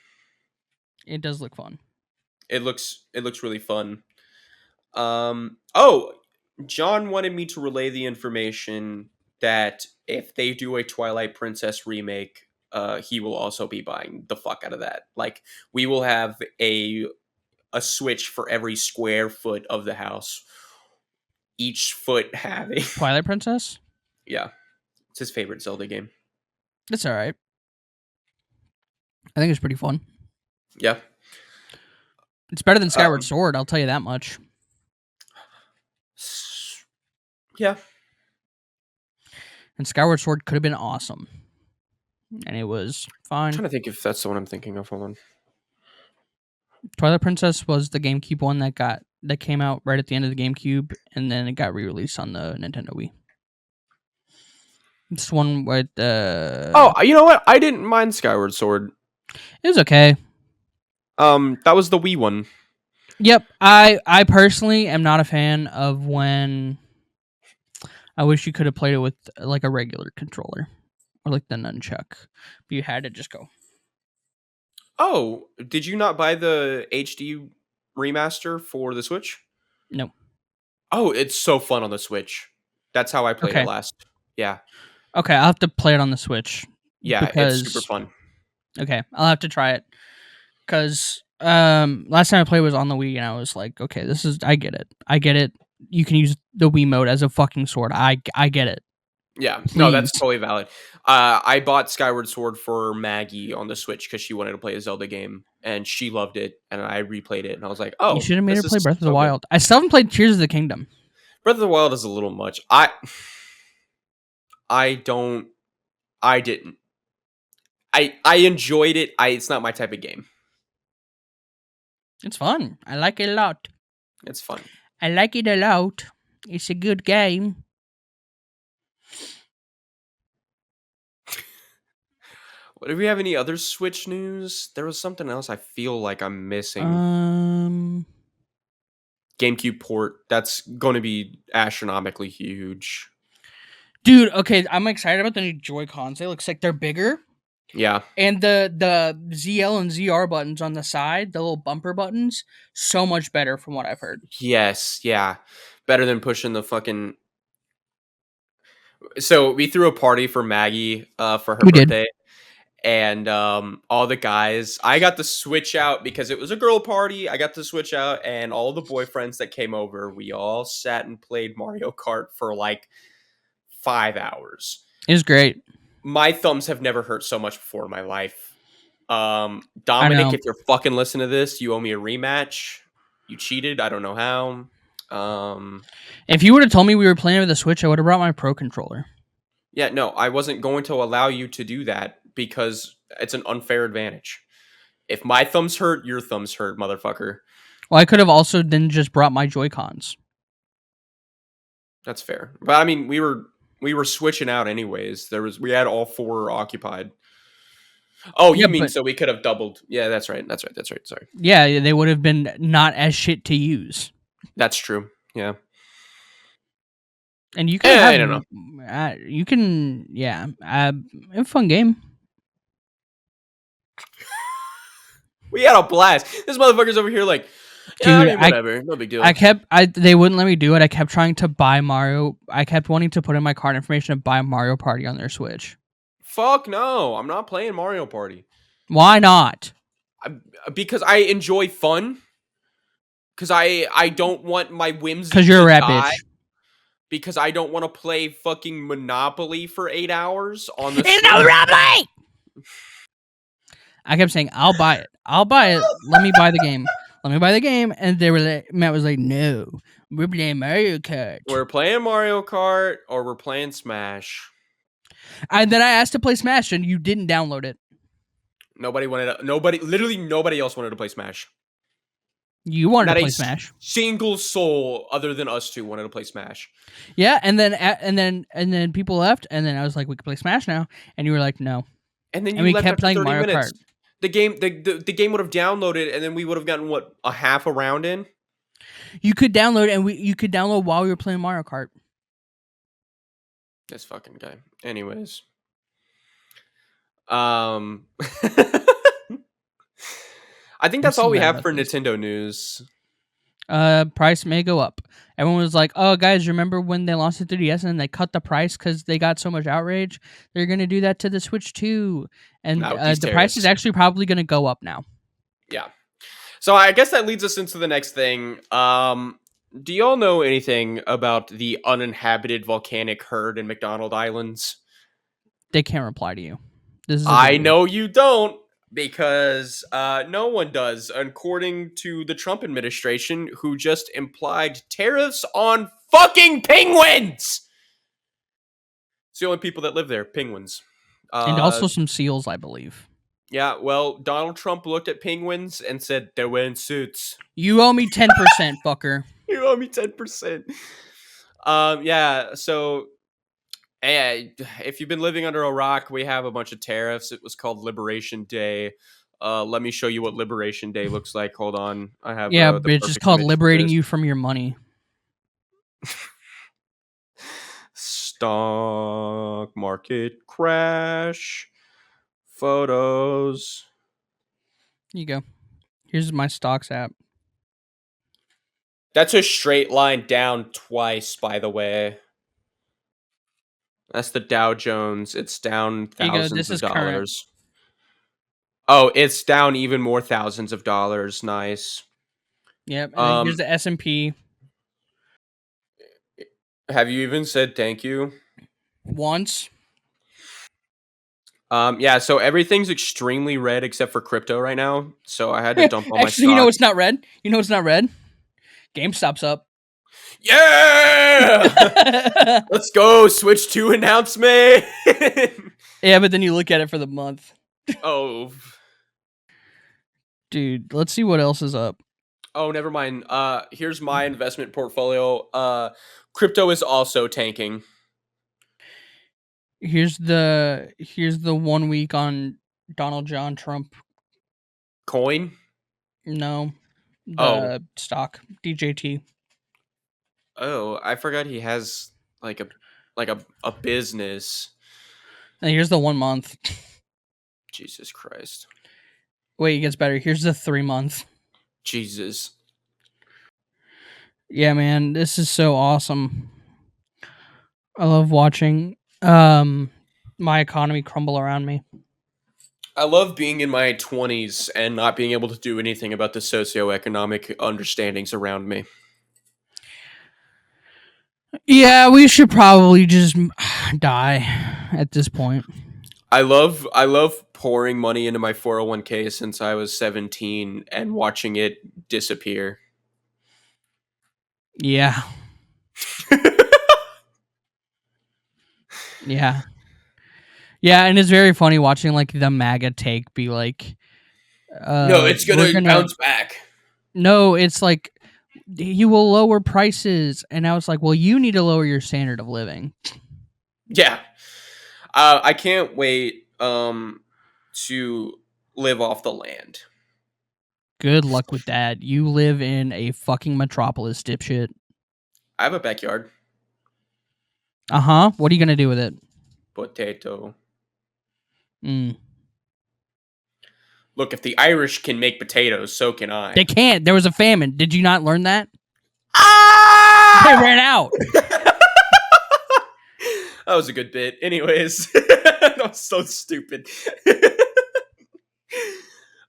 [SPEAKER 2] It does look fun.
[SPEAKER 1] It looks really fun. Oh, John wanted me to relay the information that if they do a Twilight Princess remake, he will also be buying the fuck out of that. Like, we will have a Switch for every square foot of the house. Each foot having
[SPEAKER 2] Twilight Princess.
[SPEAKER 1] yeah, it's his favorite Zelda game.
[SPEAKER 2] It's all right. I think it's pretty fun.
[SPEAKER 1] Yeah.
[SPEAKER 2] It's better than Skyward
[SPEAKER 1] Um,
[SPEAKER 2] Sword. I'll tell you that much.
[SPEAKER 1] yeah.
[SPEAKER 2] And Skyward Sword could have been awesome, and it was
[SPEAKER 1] I'm
[SPEAKER 2] fine.
[SPEAKER 1] trying to think if that's the one I'm thinking of. Hold on.
[SPEAKER 2] Twilight Princess was the GameCube one that came out right at the end of the GameCube, and then it got re-released on the Nintendo Wii. This one with
[SPEAKER 1] Oh, you know what? I didn't mind Skyward Sword.
[SPEAKER 2] it was okay.
[SPEAKER 1] That was the Wii one.
[SPEAKER 2] Yep, I personally am not a fan of when I wish you could have played it with like a regular controller or like the nunchuck, but you had to just go.
[SPEAKER 1] Oh, did you not buy the HD remaster for the Switch?
[SPEAKER 2] No.
[SPEAKER 1] Oh, it's so fun on the Switch. That's how I played it
[SPEAKER 2] Okay.
[SPEAKER 1] last. Yeah.
[SPEAKER 2] Okay, I'll have to play it on the Switch
[SPEAKER 1] Yeah, it's super
[SPEAKER 2] because
[SPEAKER 1] fun.
[SPEAKER 2] okay, I'll have to try it because last time I played was on the Wii and I was like, okay, this is I get it. I get it. You can use the Wii mode as a fucking sword. I get it.
[SPEAKER 1] Yeah, no, that's
[SPEAKER 2] Please.
[SPEAKER 1] totally valid. I bought Skyward Sword for Maggie on the Switch because she wanted to play a Zelda game, and she loved it, and I replayed it, and I was like,
[SPEAKER 2] You
[SPEAKER 1] "Oh,
[SPEAKER 2] should have made
[SPEAKER 1] this
[SPEAKER 2] her play
[SPEAKER 1] is
[SPEAKER 2] Breath of the
[SPEAKER 1] so good."
[SPEAKER 2] Wild. I still haven't played Tears of the Kingdom.
[SPEAKER 1] Breath of the Wild is a little much. I don't, I didn't. I enjoyed it. It's not my type of game.
[SPEAKER 2] It's fun. I like it a lot.
[SPEAKER 1] It's fun.
[SPEAKER 2] I like it a lot. It's a good game.
[SPEAKER 1] Do we have any other Switch news? There was something else I feel like I'm missing.
[SPEAKER 2] Um,
[SPEAKER 1] GameCube port. That's going to be astronomically huge.
[SPEAKER 2] dude, okay, I'm excited about the new Joy Cons. They look like they're bigger,
[SPEAKER 1] Yeah.
[SPEAKER 2] and the ZL and ZR buttons on the side, the little bumper buttons, so much better from what I've heard.
[SPEAKER 1] Yes. Yeah. Better than pushing the fucking. So we threw a party for Maggie for her
[SPEAKER 2] We did.
[SPEAKER 1] birthday, and all the guys. I got the Switch out because it was a girl party. I got the Switch out, and all the boyfriends that came over, we all sat and played Mario Kart for like 5 hours.
[SPEAKER 2] It was great.
[SPEAKER 1] My thumbs have never hurt so much before in my life.
[SPEAKER 2] I
[SPEAKER 1] Dominic,
[SPEAKER 2] know.
[SPEAKER 1] if you're fucking listening to this, you owe me a rematch. You cheated. I don't know how.
[SPEAKER 2] If you would have told me we were playing with the Switch, I would have brought my Pro controller.
[SPEAKER 1] Yeah, no, I wasn't going to allow you to do that because it's an unfair advantage. If my thumbs hurt, your thumbs hurt, motherfucker.
[SPEAKER 2] Well, I could have also then just brought my Joy Cons.
[SPEAKER 1] That's fair. But I mean, we were switching out anyways. We had all four occupied. Oh,
[SPEAKER 2] Yeah,
[SPEAKER 1] you mean
[SPEAKER 2] but
[SPEAKER 1] so we could have doubled? Yeah, that's right. That's right. That's right. Sorry.
[SPEAKER 2] yeah, they would have been not as shit to use.
[SPEAKER 1] That's true. Yeah.
[SPEAKER 2] And you can have,
[SPEAKER 1] I don't know.
[SPEAKER 2] you can, yeah, a fun game.
[SPEAKER 1] We had a blast. This motherfucker's over here like, yeah, I
[SPEAKER 2] Dude,
[SPEAKER 1] mean, whatever. No big deal.
[SPEAKER 2] they wouldn't let me do it. I kept trying to buy Mario. I kept wanting to put in my card information to buy Mario Party on their Switch.
[SPEAKER 1] Fuck no. I'm not playing Mario Party.
[SPEAKER 2] Why not?
[SPEAKER 1] Because I enjoy fun. Because I don't want my whimsy
[SPEAKER 2] Because you're a
[SPEAKER 1] to
[SPEAKER 2] rat
[SPEAKER 1] die.
[SPEAKER 2] bitch.
[SPEAKER 1] Because I don't want to play fucking Monopoly for 8 hours on the
[SPEAKER 2] It's
[SPEAKER 1] Switch.
[SPEAKER 2] no Monopoly! I kept saying, I'll buy it. I'll buy it. Let me buy the game. Let me buy the game. And they were like, Matt was like, no, we're playing Mario Kart.
[SPEAKER 1] We're playing Mario Kart or we're playing Smash.
[SPEAKER 2] And then I asked to play Smash and you didn't download it.
[SPEAKER 1] Literally nobody else wanted to play Smash.
[SPEAKER 2] You wanted to
[SPEAKER 1] Not a
[SPEAKER 2] play Smash.
[SPEAKER 1] single soul other than us two wanted to play Smash.
[SPEAKER 2] Yeah, and then people left, and then I was like, we can play Smash now, and you were like, no,
[SPEAKER 1] And then
[SPEAKER 2] and
[SPEAKER 1] you
[SPEAKER 2] we
[SPEAKER 1] left
[SPEAKER 2] kept
[SPEAKER 1] after
[SPEAKER 2] playing
[SPEAKER 1] 30
[SPEAKER 2] Mario Kart.
[SPEAKER 1] minutes. The game would have downloaded, and then we would have gotten what, a half a round in.
[SPEAKER 2] You could download, and you could download while we were playing Mario Kart.
[SPEAKER 1] This fucking guy. Anyways, I think that's all we have for Nintendo news.
[SPEAKER 2] Price may go up. Everyone was like, "Oh, guys, remember when they launched the 3DS and they cut the price because they got so much outrage? They're gonna do that to the Switch too, and
[SPEAKER 1] Not with these
[SPEAKER 2] the price is
[SPEAKER 1] tariffs.
[SPEAKER 2] actually probably gonna go up now."
[SPEAKER 1] Yeah. So I guess that leads us into the next thing. Do y'all know anything about the uninhabited volcanic herd in McDonald Islands?
[SPEAKER 2] They can't reply to you. This is a
[SPEAKER 1] I
[SPEAKER 2] video.
[SPEAKER 1] know you don't, because no one does, according to the Trump administration, who just implied tariffs on fucking penguins. It's the only people that live there, penguins.
[SPEAKER 2] And also some seals, I believe.
[SPEAKER 1] Yeah, well, Donald Trump looked at penguins and said they're wearing suits.
[SPEAKER 2] You owe me 10%, fucker.
[SPEAKER 1] You owe me 10%. Yeah, so if you've been living under a rock, we have a bunch of tariffs. It was called Liberation Day. Let me show you what Liberation Day looks like. Hold on. I have
[SPEAKER 2] Yeah,
[SPEAKER 1] the
[SPEAKER 2] but it's just
[SPEAKER 1] perfect
[SPEAKER 2] called
[SPEAKER 1] image for
[SPEAKER 2] liberating
[SPEAKER 1] this.
[SPEAKER 2] you from your money.
[SPEAKER 1] Stock market crash. Photos.
[SPEAKER 2] Here you go. Here's my stocks app.
[SPEAKER 1] That's a straight line down twice, by the way. That's the Dow Jones. It's down
[SPEAKER 2] Here you go.
[SPEAKER 1] thousands
[SPEAKER 2] This
[SPEAKER 1] of
[SPEAKER 2] is current.
[SPEAKER 1] dollars. Oh, it's down even more thousands of dollars. Nice.
[SPEAKER 2] Yep. And then here's the S&P.
[SPEAKER 1] Have you even said thank you?
[SPEAKER 2] Once.
[SPEAKER 1] Yeah, so everything's extremely red except for crypto right now. So I had to dump all my
[SPEAKER 2] Actually, you know
[SPEAKER 1] stocks.
[SPEAKER 2] what's not red? You know what's not red? GameStop's up.
[SPEAKER 1] Yeah! Let's go. Switch 2 announcement.
[SPEAKER 2] Yeah, but then you look at it for the month.
[SPEAKER 1] Oh.
[SPEAKER 2] Dude, let's see what else is up.
[SPEAKER 1] Oh, never mind. Here's my investment portfolio. Crypto is also tanking.
[SPEAKER 2] Here's the 1 week on Donald John Trump.
[SPEAKER 1] Coin?
[SPEAKER 2] No. The stock. DJT.
[SPEAKER 1] Oh, I forgot he has like a business.
[SPEAKER 2] And here's the 1 month.
[SPEAKER 1] Jesus Christ.
[SPEAKER 2] Wait, it gets better. Here's the 3 month.
[SPEAKER 1] Jesus.
[SPEAKER 2] Yeah, man, this is so awesome. I love watching my economy crumble around me.
[SPEAKER 1] I love being in my 20s and not being able to do anything about the socioeconomic understandings around me.
[SPEAKER 2] Yeah, we should probably just die at this point.
[SPEAKER 1] I love pouring money into my 401k since I was 17 and watching it disappear.
[SPEAKER 2] Yeah. Yeah. Yeah, and it's very funny watching like the MAGA take be like
[SPEAKER 1] No, it's gonna bounce back.
[SPEAKER 2] No, it's like you will lower prices, and now it's like, well, you need to lower your standard of living.
[SPEAKER 1] Yeah. I can't wait to live off the land.
[SPEAKER 2] Good luck with that. You live in a fucking metropolis, dipshit.
[SPEAKER 1] I have a backyard.
[SPEAKER 2] Uh-huh. What are you gonna do with it?
[SPEAKER 1] Potato.
[SPEAKER 2] Mm.
[SPEAKER 1] Look, if the Irish can make potatoes, so can I.
[SPEAKER 2] They can't. There was a famine. Did you not learn that?
[SPEAKER 1] Ah!
[SPEAKER 2] They ran out.
[SPEAKER 1] That was a good bit. Anyways, that was so stupid.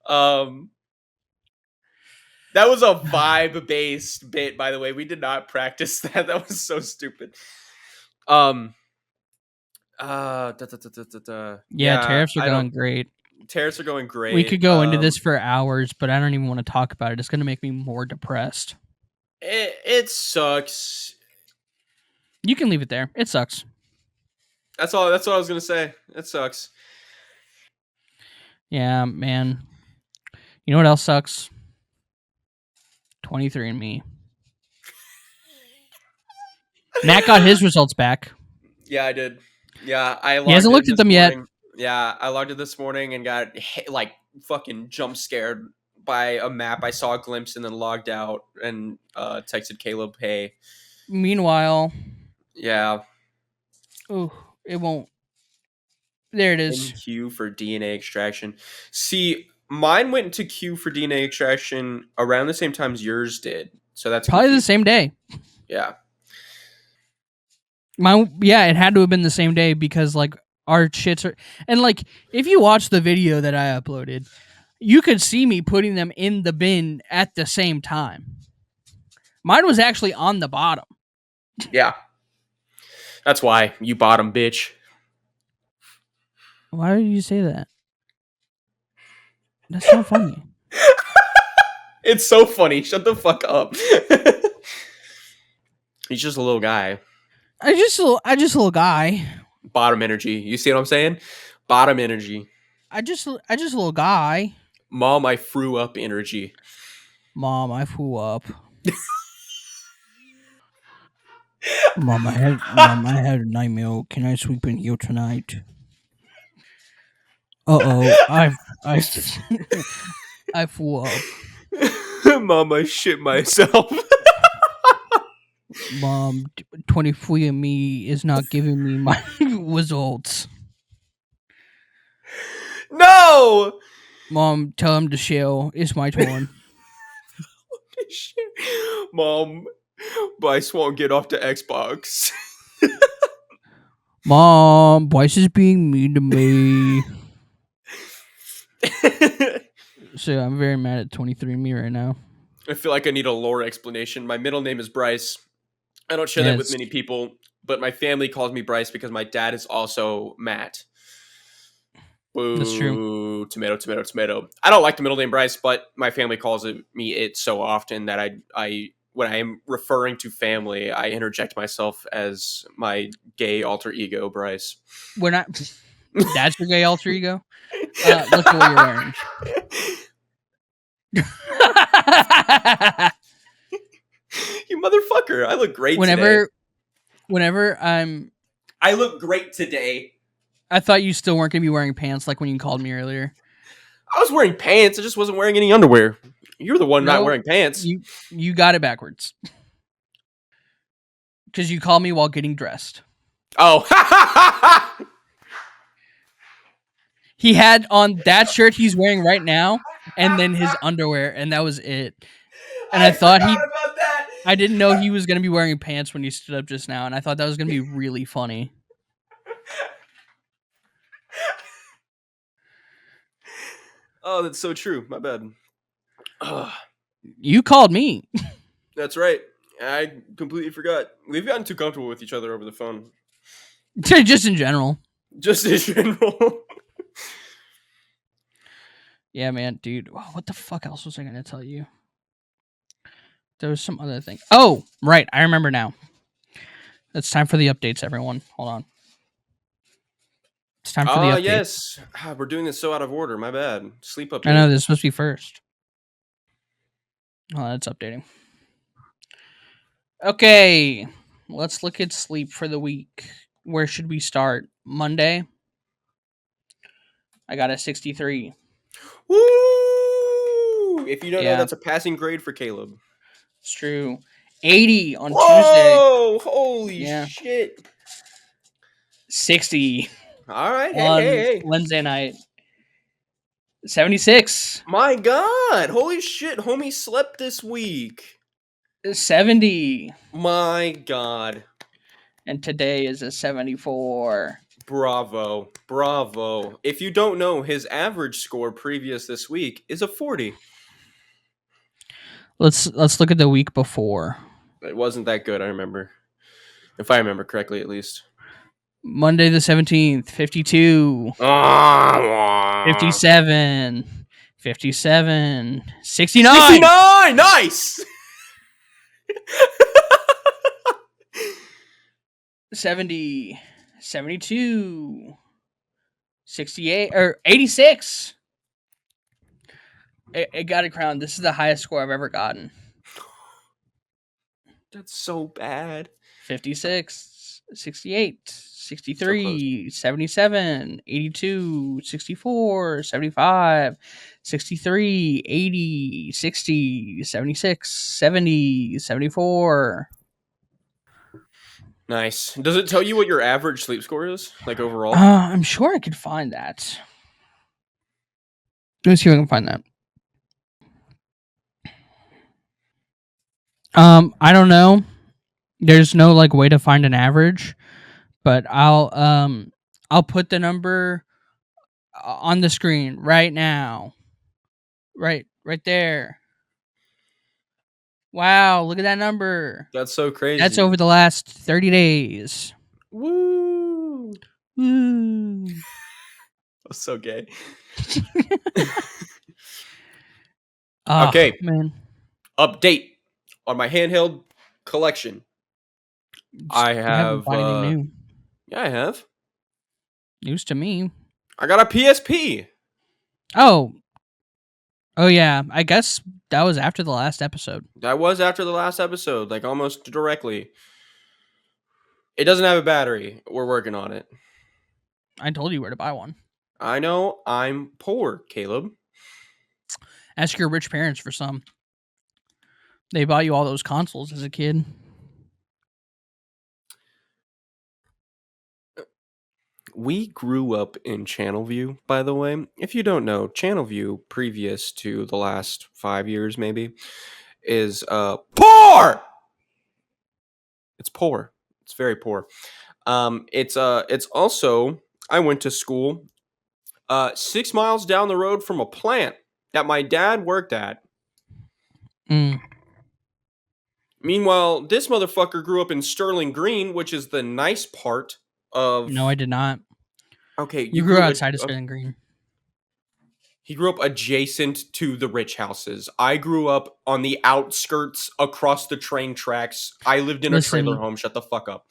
[SPEAKER 1] That was a vibe-based bit, by the way. We did not practice that. That was so stupid.
[SPEAKER 2] Yeah, tariffs are going great.
[SPEAKER 1] Tariffs are going great.
[SPEAKER 2] We could go into this for hours, but I don't even want to talk about it. It's going to make me more depressed.
[SPEAKER 1] It sucks.
[SPEAKER 2] You can leave it there. It sucks.
[SPEAKER 1] That's all. That's what I was gonna say. It sucks.
[SPEAKER 2] Yeah, man. You know what else sucks? 23andMe. Matt got his results back.
[SPEAKER 1] Yeah, I did. Yeah, I
[SPEAKER 2] He
[SPEAKER 1] logged
[SPEAKER 2] hasn't
[SPEAKER 1] in
[SPEAKER 2] looked at
[SPEAKER 1] this
[SPEAKER 2] them yet.
[SPEAKER 1] morning. Yeah, I logged in this morning and got like fucking jump scared by a map. I saw a glimpse and then logged out and texted Caleb, "Hey,
[SPEAKER 2] Meanwhile,
[SPEAKER 1] yeah,
[SPEAKER 2] oh, it won't. There it
[SPEAKER 1] in
[SPEAKER 2] is.
[SPEAKER 1] queue for DNA extraction." See, mine went into queue for DNA extraction around the same time as yours did, so that's
[SPEAKER 2] Probably the
[SPEAKER 1] confusing.
[SPEAKER 2] same day.
[SPEAKER 1] Yeah,
[SPEAKER 2] Yeah, it had to have been the same day because like our shits are, and like if you watch the video that I uploaded, you could see me putting them in the bin at the same time. Mine was actually on the bottom.
[SPEAKER 1] yeah. That's why you bottom bitch.
[SPEAKER 2] Why did you say that? That's not funny.
[SPEAKER 1] It's so funny. Shut the fuck up. He's just a little guy.
[SPEAKER 2] I just a little guy.
[SPEAKER 1] Bottom energy. You see what I'm saying? Bottom energy.
[SPEAKER 2] I just a little guy.
[SPEAKER 1] Mom, I threw up energy.
[SPEAKER 2] Mom, I flew up. Mom, I had a nightmare. Can I sleep in here tonight? I I flew up.
[SPEAKER 1] Mom, I shit myself.
[SPEAKER 2] Mom, 23andMe is not giving me my results.
[SPEAKER 1] No!
[SPEAKER 2] Mom, tell him to chill. It's my turn.
[SPEAKER 1] Mom, Bryce won't get off the Xbox.
[SPEAKER 2] Mom, Bryce is being mean to me. So I'm very mad at 23andMe right now.
[SPEAKER 1] I feel like I need a lore explanation. My middle name is Bryce. I don't share that with
[SPEAKER 2] Yes,
[SPEAKER 1] many people, but my family calls me Bryce because my dad is also Matt.
[SPEAKER 2] that's true.
[SPEAKER 1] Boo, tomato, tomato, tomato. I don't like the middle name Bryce, but my family calls me it so often that I when I am referring to family, I interject myself as my gay alter ego, Bryce.
[SPEAKER 2] We're not. That's your gay alter ego. Look at what you're wearing.
[SPEAKER 1] You motherfucker! I look great today.
[SPEAKER 2] Whenever
[SPEAKER 1] I look great today.
[SPEAKER 2] I thought you still weren't gonna be wearing pants like when you called me earlier.
[SPEAKER 1] I was wearing pants. I just wasn't wearing any underwear. You're the one not
[SPEAKER 2] No,
[SPEAKER 1] wearing pants.
[SPEAKER 2] you got it backwards because you called me while getting dressed.
[SPEAKER 1] Oh,
[SPEAKER 2] He had on that shirt he's wearing right now, and then his underwear, and that was it. And I thought
[SPEAKER 1] forgot about that.
[SPEAKER 2] I didn't know he was gonna be wearing pants when he stood up just now, and I thought that was gonna be really funny.
[SPEAKER 1] Oh, that's so true. My bad. Ugh,
[SPEAKER 2] You called me.
[SPEAKER 1] that's right. I completely forgot. We've gotten too comfortable with each other over the phone.
[SPEAKER 2] Just in general.
[SPEAKER 1] Just in general.
[SPEAKER 2] Yeah, man, dude. What the fuck else was I gonna tell you? There was some other thing. Oh, right. I remember now. It's time for the updates, everyone. Hold on. It's time for the updates.
[SPEAKER 1] Yes. We're doing this so out of order. My bad. Sleep update.
[SPEAKER 2] I know this is supposed to be first. Oh, that's updating. Okay. Let's look at sleep for the week. Where should we start? Monday. I got a 63.
[SPEAKER 1] Woo! If you don't know,
[SPEAKER 2] Yeah,
[SPEAKER 1] that's a passing grade for Caleb.
[SPEAKER 2] it's true. 80 on Tuesday.
[SPEAKER 1] Whoa! Holy
[SPEAKER 2] Yeah.
[SPEAKER 1] shit!
[SPEAKER 2] 60
[SPEAKER 1] All right. Hey,
[SPEAKER 2] on
[SPEAKER 1] hey, hey.
[SPEAKER 2] Wednesday night. 76.
[SPEAKER 1] My God! Holy shit! Homie slept this week.
[SPEAKER 2] 70.
[SPEAKER 1] My God!
[SPEAKER 2] And today is a 74.
[SPEAKER 1] Bravo, bravo. If you don't know, his average score previous this week is a 40.
[SPEAKER 2] Let's look at the week before.
[SPEAKER 1] It wasn't that good, I remember. If I remember correctly, at least.
[SPEAKER 2] Monday the 17th, 52,
[SPEAKER 1] Ah,
[SPEAKER 2] 57, 57, 69.
[SPEAKER 1] 69! Nice!
[SPEAKER 2] 70, 72, 68 or 86. It got a crown. This is the highest score I've ever gotten.
[SPEAKER 1] That's so bad.
[SPEAKER 2] 56, 68,
[SPEAKER 1] So close.
[SPEAKER 2] 63, 77, 82, 64, 75, 63, 80, 60, 76, 70, 74.
[SPEAKER 1] Nice. Does it tell you what your average sleep score is, like overall?
[SPEAKER 2] I'm sure I could find that. Let's see if I can find that. I don't know. There's no like way to find an average, but I'll put the number on the screen right now. Right there. Wow, look at that number.
[SPEAKER 1] That's so
[SPEAKER 2] That's
[SPEAKER 1] crazy.
[SPEAKER 2] over the last 30 days.
[SPEAKER 1] Woo!
[SPEAKER 2] Woo.
[SPEAKER 1] That's so gay.
[SPEAKER 2] Oh,
[SPEAKER 1] Okay,
[SPEAKER 2] man.
[SPEAKER 1] update on my handheld collection. I
[SPEAKER 2] You haven't
[SPEAKER 1] have,
[SPEAKER 2] bought anything new.
[SPEAKER 1] yeah, I have.
[SPEAKER 2] News to me.
[SPEAKER 1] I got a PSP.
[SPEAKER 2] Oh. Oh, yeah. I guess that was after the last episode.
[SPEAKER 1] That was after the last episode, like almost directly. It doesn't have a battery. We're working on it.
[SPEAKER 2] I told you where to buy one.
[SPEAKER 1] I know I'm poor, Caleb.
[SPEAKER 2] Ask your rich parents for some. They bought you all those consoles as a kid.
[SPEAKER 1] We grew up in Channelview, by the way. If you don't know, Channelview, previous to the last 5 years, maybe, is poor. It's poor. It's very poor. It's also I went to school 6 miles down the road from a plant that my dad worked at.
[SPEAKER 2] Mm.
[SPEAKER 1] Meanwhile, this motherfucker grew up in Sterling Green, which is the nice part of.
[SPEAKER 2] No, I did not.
[SPEAKER 1] Okay,
[SPEAKER 2] You grew outside of Sterling Green.
[SPEAKER 1] He grew up adjacent to the rich houses. I grew up on the outskirts across the train tracks. I lived in a trailer
[SPEAKER 2] Listen,
[SPEAKER 1] home. Shut the fuck up.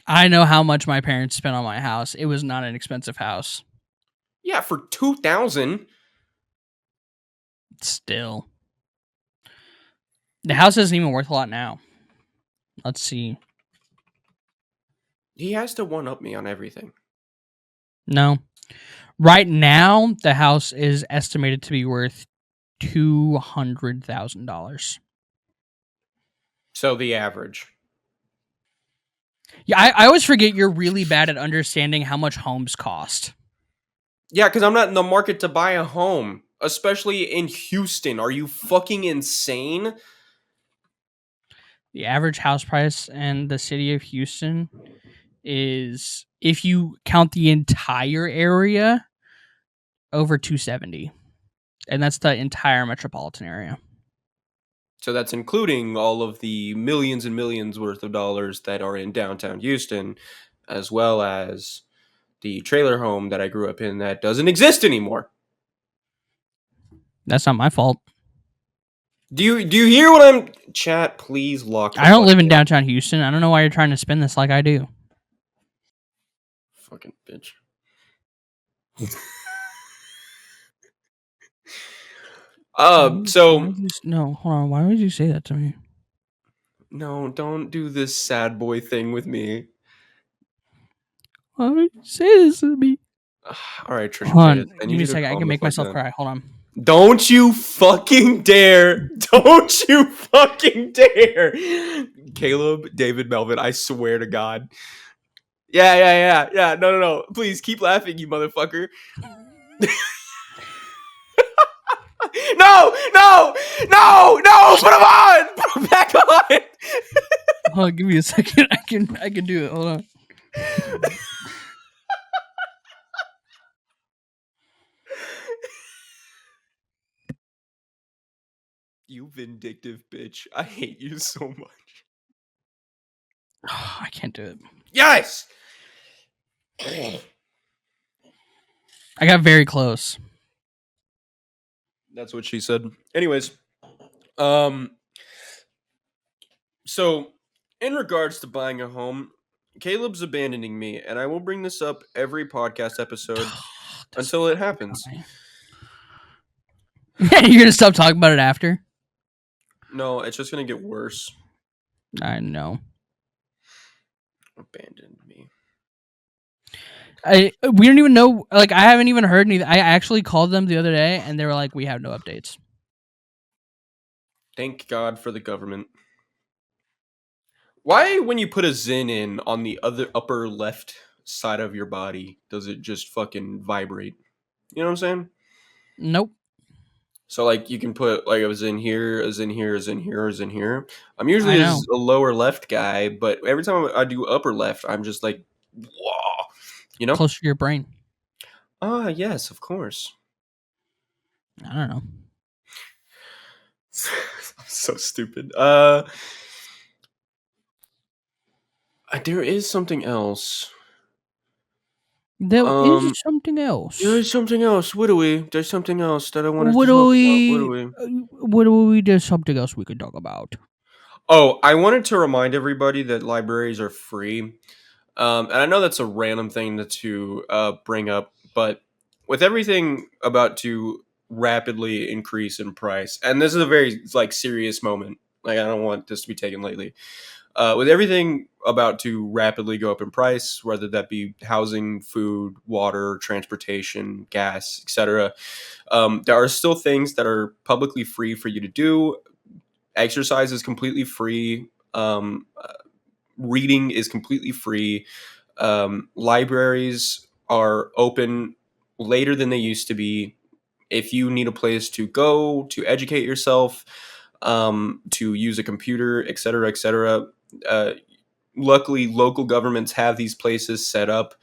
[SPEAKER 2] I know how much my parents spent on my house. It was not an expensive house.
[SPEAKER 1] Yeah, for 2,000.
[SPEAKER 2] Still. The house isn't even worth a lot now. Let's see.
[SPEAKER 1] He has to one up me on everything.
[SPEAKER 2] No. Right now, the house is estimated to be worth $200,000.
[SPEAKER 1] So the average.
[SPEAKER 2] Yeah, I always forget you're really bad at understanding how much homes cost.
[SPEAKER 1] Yeah, because I'm not in the market to buy a home, especially in Houston. Are you fucking insane?
[SPEAKER 2] The average house price in the city of Houston is, if you count the entire area, over 270. And that's the entire metropolitan area.
[SPEAKER 1] So that's including all of the millions and millions worth of dollars that are in downtown Houston, as well as the trailer home that I grew up in that doesn't exist anymore.
[SPEAKER 2] That's not my fault.
[SPEAKER 1] Do you hear what I'm chat? Please lock the
[SPEAKER 2] I don't live in
[SPEAKER 1] fucking door.
[SPEAKER 2] downtown Houston. I don't know why you're trying to spin this like I do.
[SPEAKER 1] Fucking bitch. So
[SPEAKER 2] No, hold on. Why would you say that to me?
[SPEAKER 1] no, don't do this sad boy thing with me.
[SPEAKER 2] Why would you say this to me?
[SPEAKER 1] All right, Trisha
[SPEAKER 2] Hold on.
[SPEAKER 1] Paytas, I
[SPEAKER 2] Give
[SPEAKER 1] need
[SPEAKER 2] me a
[SPEAKER 1] you to
[SPEAKER 2] second. I
[SPEAKER 1] calm
[SPEAKER 2] can
[SPEAKER 1] the
[SPEAKER 2] make
[SPEAKER 1] fuck
[SPEAKER 2] myself
[SPEAKER 1] down.
[SPEAKER 2] cry. Hold on.
[SPEAKER 1] Don't you fucking dare! Don't you fucking dare! Caleb, David, Melvin, I swear to God. Yeah. No. Please keep laughing, you motherfucker. No! Put him on! Put him back on!
[SPEAKER 2] Hold on. Give me a second. I can do it. Hold on.
[SPEAKER 1] You vindictive bitch. I hate you so much.
[SPEAKER 2] I can't do it.
[SPEAKER 1] Yes!
[SPEAKER 2] I got very close.
[SPEAKER 1] That's what she said. Anyways, so in regards to buying a home, Caleb's abandoning me, and I will bring this up every podcast episode until it happens.
[SPEAKER 2] You're gonna stop talking about it after?
[SPEAKER 1] No, it's just gonna get worse.
[SPEAKER 2] I know.
[SPEAKER 1] Abandoned me.
[SPEAKER 2] We don't even know. Like, I haven't even heard anything. I actually called them the other day, and they were like, "We have no updates."
[SPEAKER 1] Thank God for the government. Why, when you put a Zin in on the other upper left side of your body, does it just fucking vibrate? You know what I'm saying?
[SPEAKER 2] Nope.
[SPEAKER 1] So like you can put like a Zin here, a Zin here, a Zin here, a Zin here. I'm usually
[SPEAKER 2] I know.
[SPEAKER 1] a lower left guy, but every time I do upper left, I'm just like, whoa, you know?
[SPEAKER 2] Closer to your brain.
[SPEAKER 1] Ah, yes, of course.
[SPEAKER 2] I don't know.
[SPEAKER 1] So stupid. There is something else.
[SPEAKER 2] There is
[SPEAKER 1] Um,
[SPEAKER 2] something
[SPEAKER 1] there
[SPEAKER 2] else.
[SPEAKER 1] is something else. What do we? There's something else that I wanted to
[SPEAKER 2] What do
[SPEAKER 1] talk about. What do
[SPEAKER 2] we?
[SPEAKER 1] we?
[SPEAKER 2] What do we? There's something else we could talk about.
[SPEAKER 1] Oh, I wanted to remind everybody that libraries are free. And I know that's a random thing to bring up, but with everything about to rapidly increase in price, and this is a very like serious moment. Like I don't want this to be taken lightly. With everything about to rapidly go up in price, whether that be housing, food, water, transportation, gas, etc., there are still things that are publicly free for you to do. Exercise is completely free. Reading is completely free. Libraries are open later than they used to be. If you need a place to go to educate yourself, to use a computer, etc., etc., uh, luckily local governments have these places set up.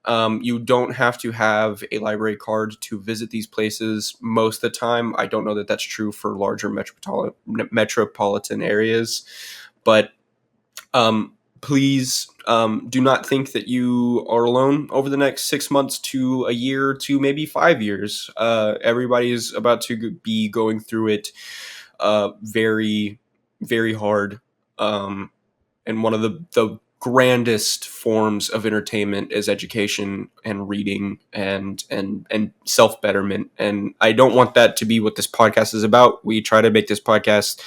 [SPEAKER 1] You don't have to have a library card to visit these places most of the time. I don't know that that's true for larger metropolitan areas, but please do not think that you are alone over the next 6 months to a year to maybe 5 years. Everybody is about to be going through it very, very hard. And one of the grandest forms of entertainment is education and reading and self betterment. And I don't want that to be what this podcast is about. We try to make this podcast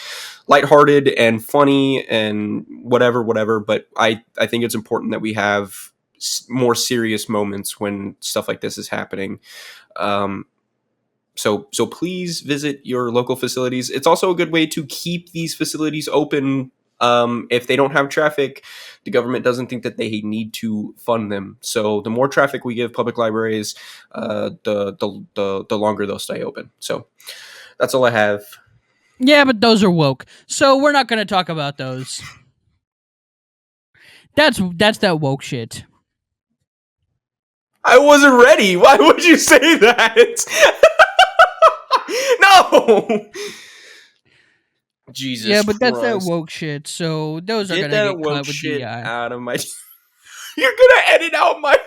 [SPEAKER 1] lighthearted and funny and whatever. But I think it's important that we have more serious moments when stuff like this is happening. Um, so please visit your local facilities. It's also a good way to keep these facilities open. If they don't have traffic, the government doesn't think that they need to fund them. So the more traffic we give public libraries, the longer they'll stay open. So that's all I have.
[SPEAKER 2] Yeah, but those are woke, so we're not going to talk about those. That's that woke shit.
[SPEAKER 1] I wasn't ready. Why would you say that? No.
[SPEAKER 2] Yeah,
[SPEAKER 1] Jesus
[SPEAKER 2] but that's that
[SPEAKER 1] Christ.
[SPEAKER 2] woke shit. So those are
[SPEAKER 1] Get
[SPEAKER 2] gonna
[SPEAKER 1] that
[SPEAKER 2] get
[SPEAKER 1] woke
[SPEAKER 2] cut with
[SPEAKER 1] shit
[SPEAKER 2] DEI.
[SPEAKER 1] out of my. You're gonna edit out my.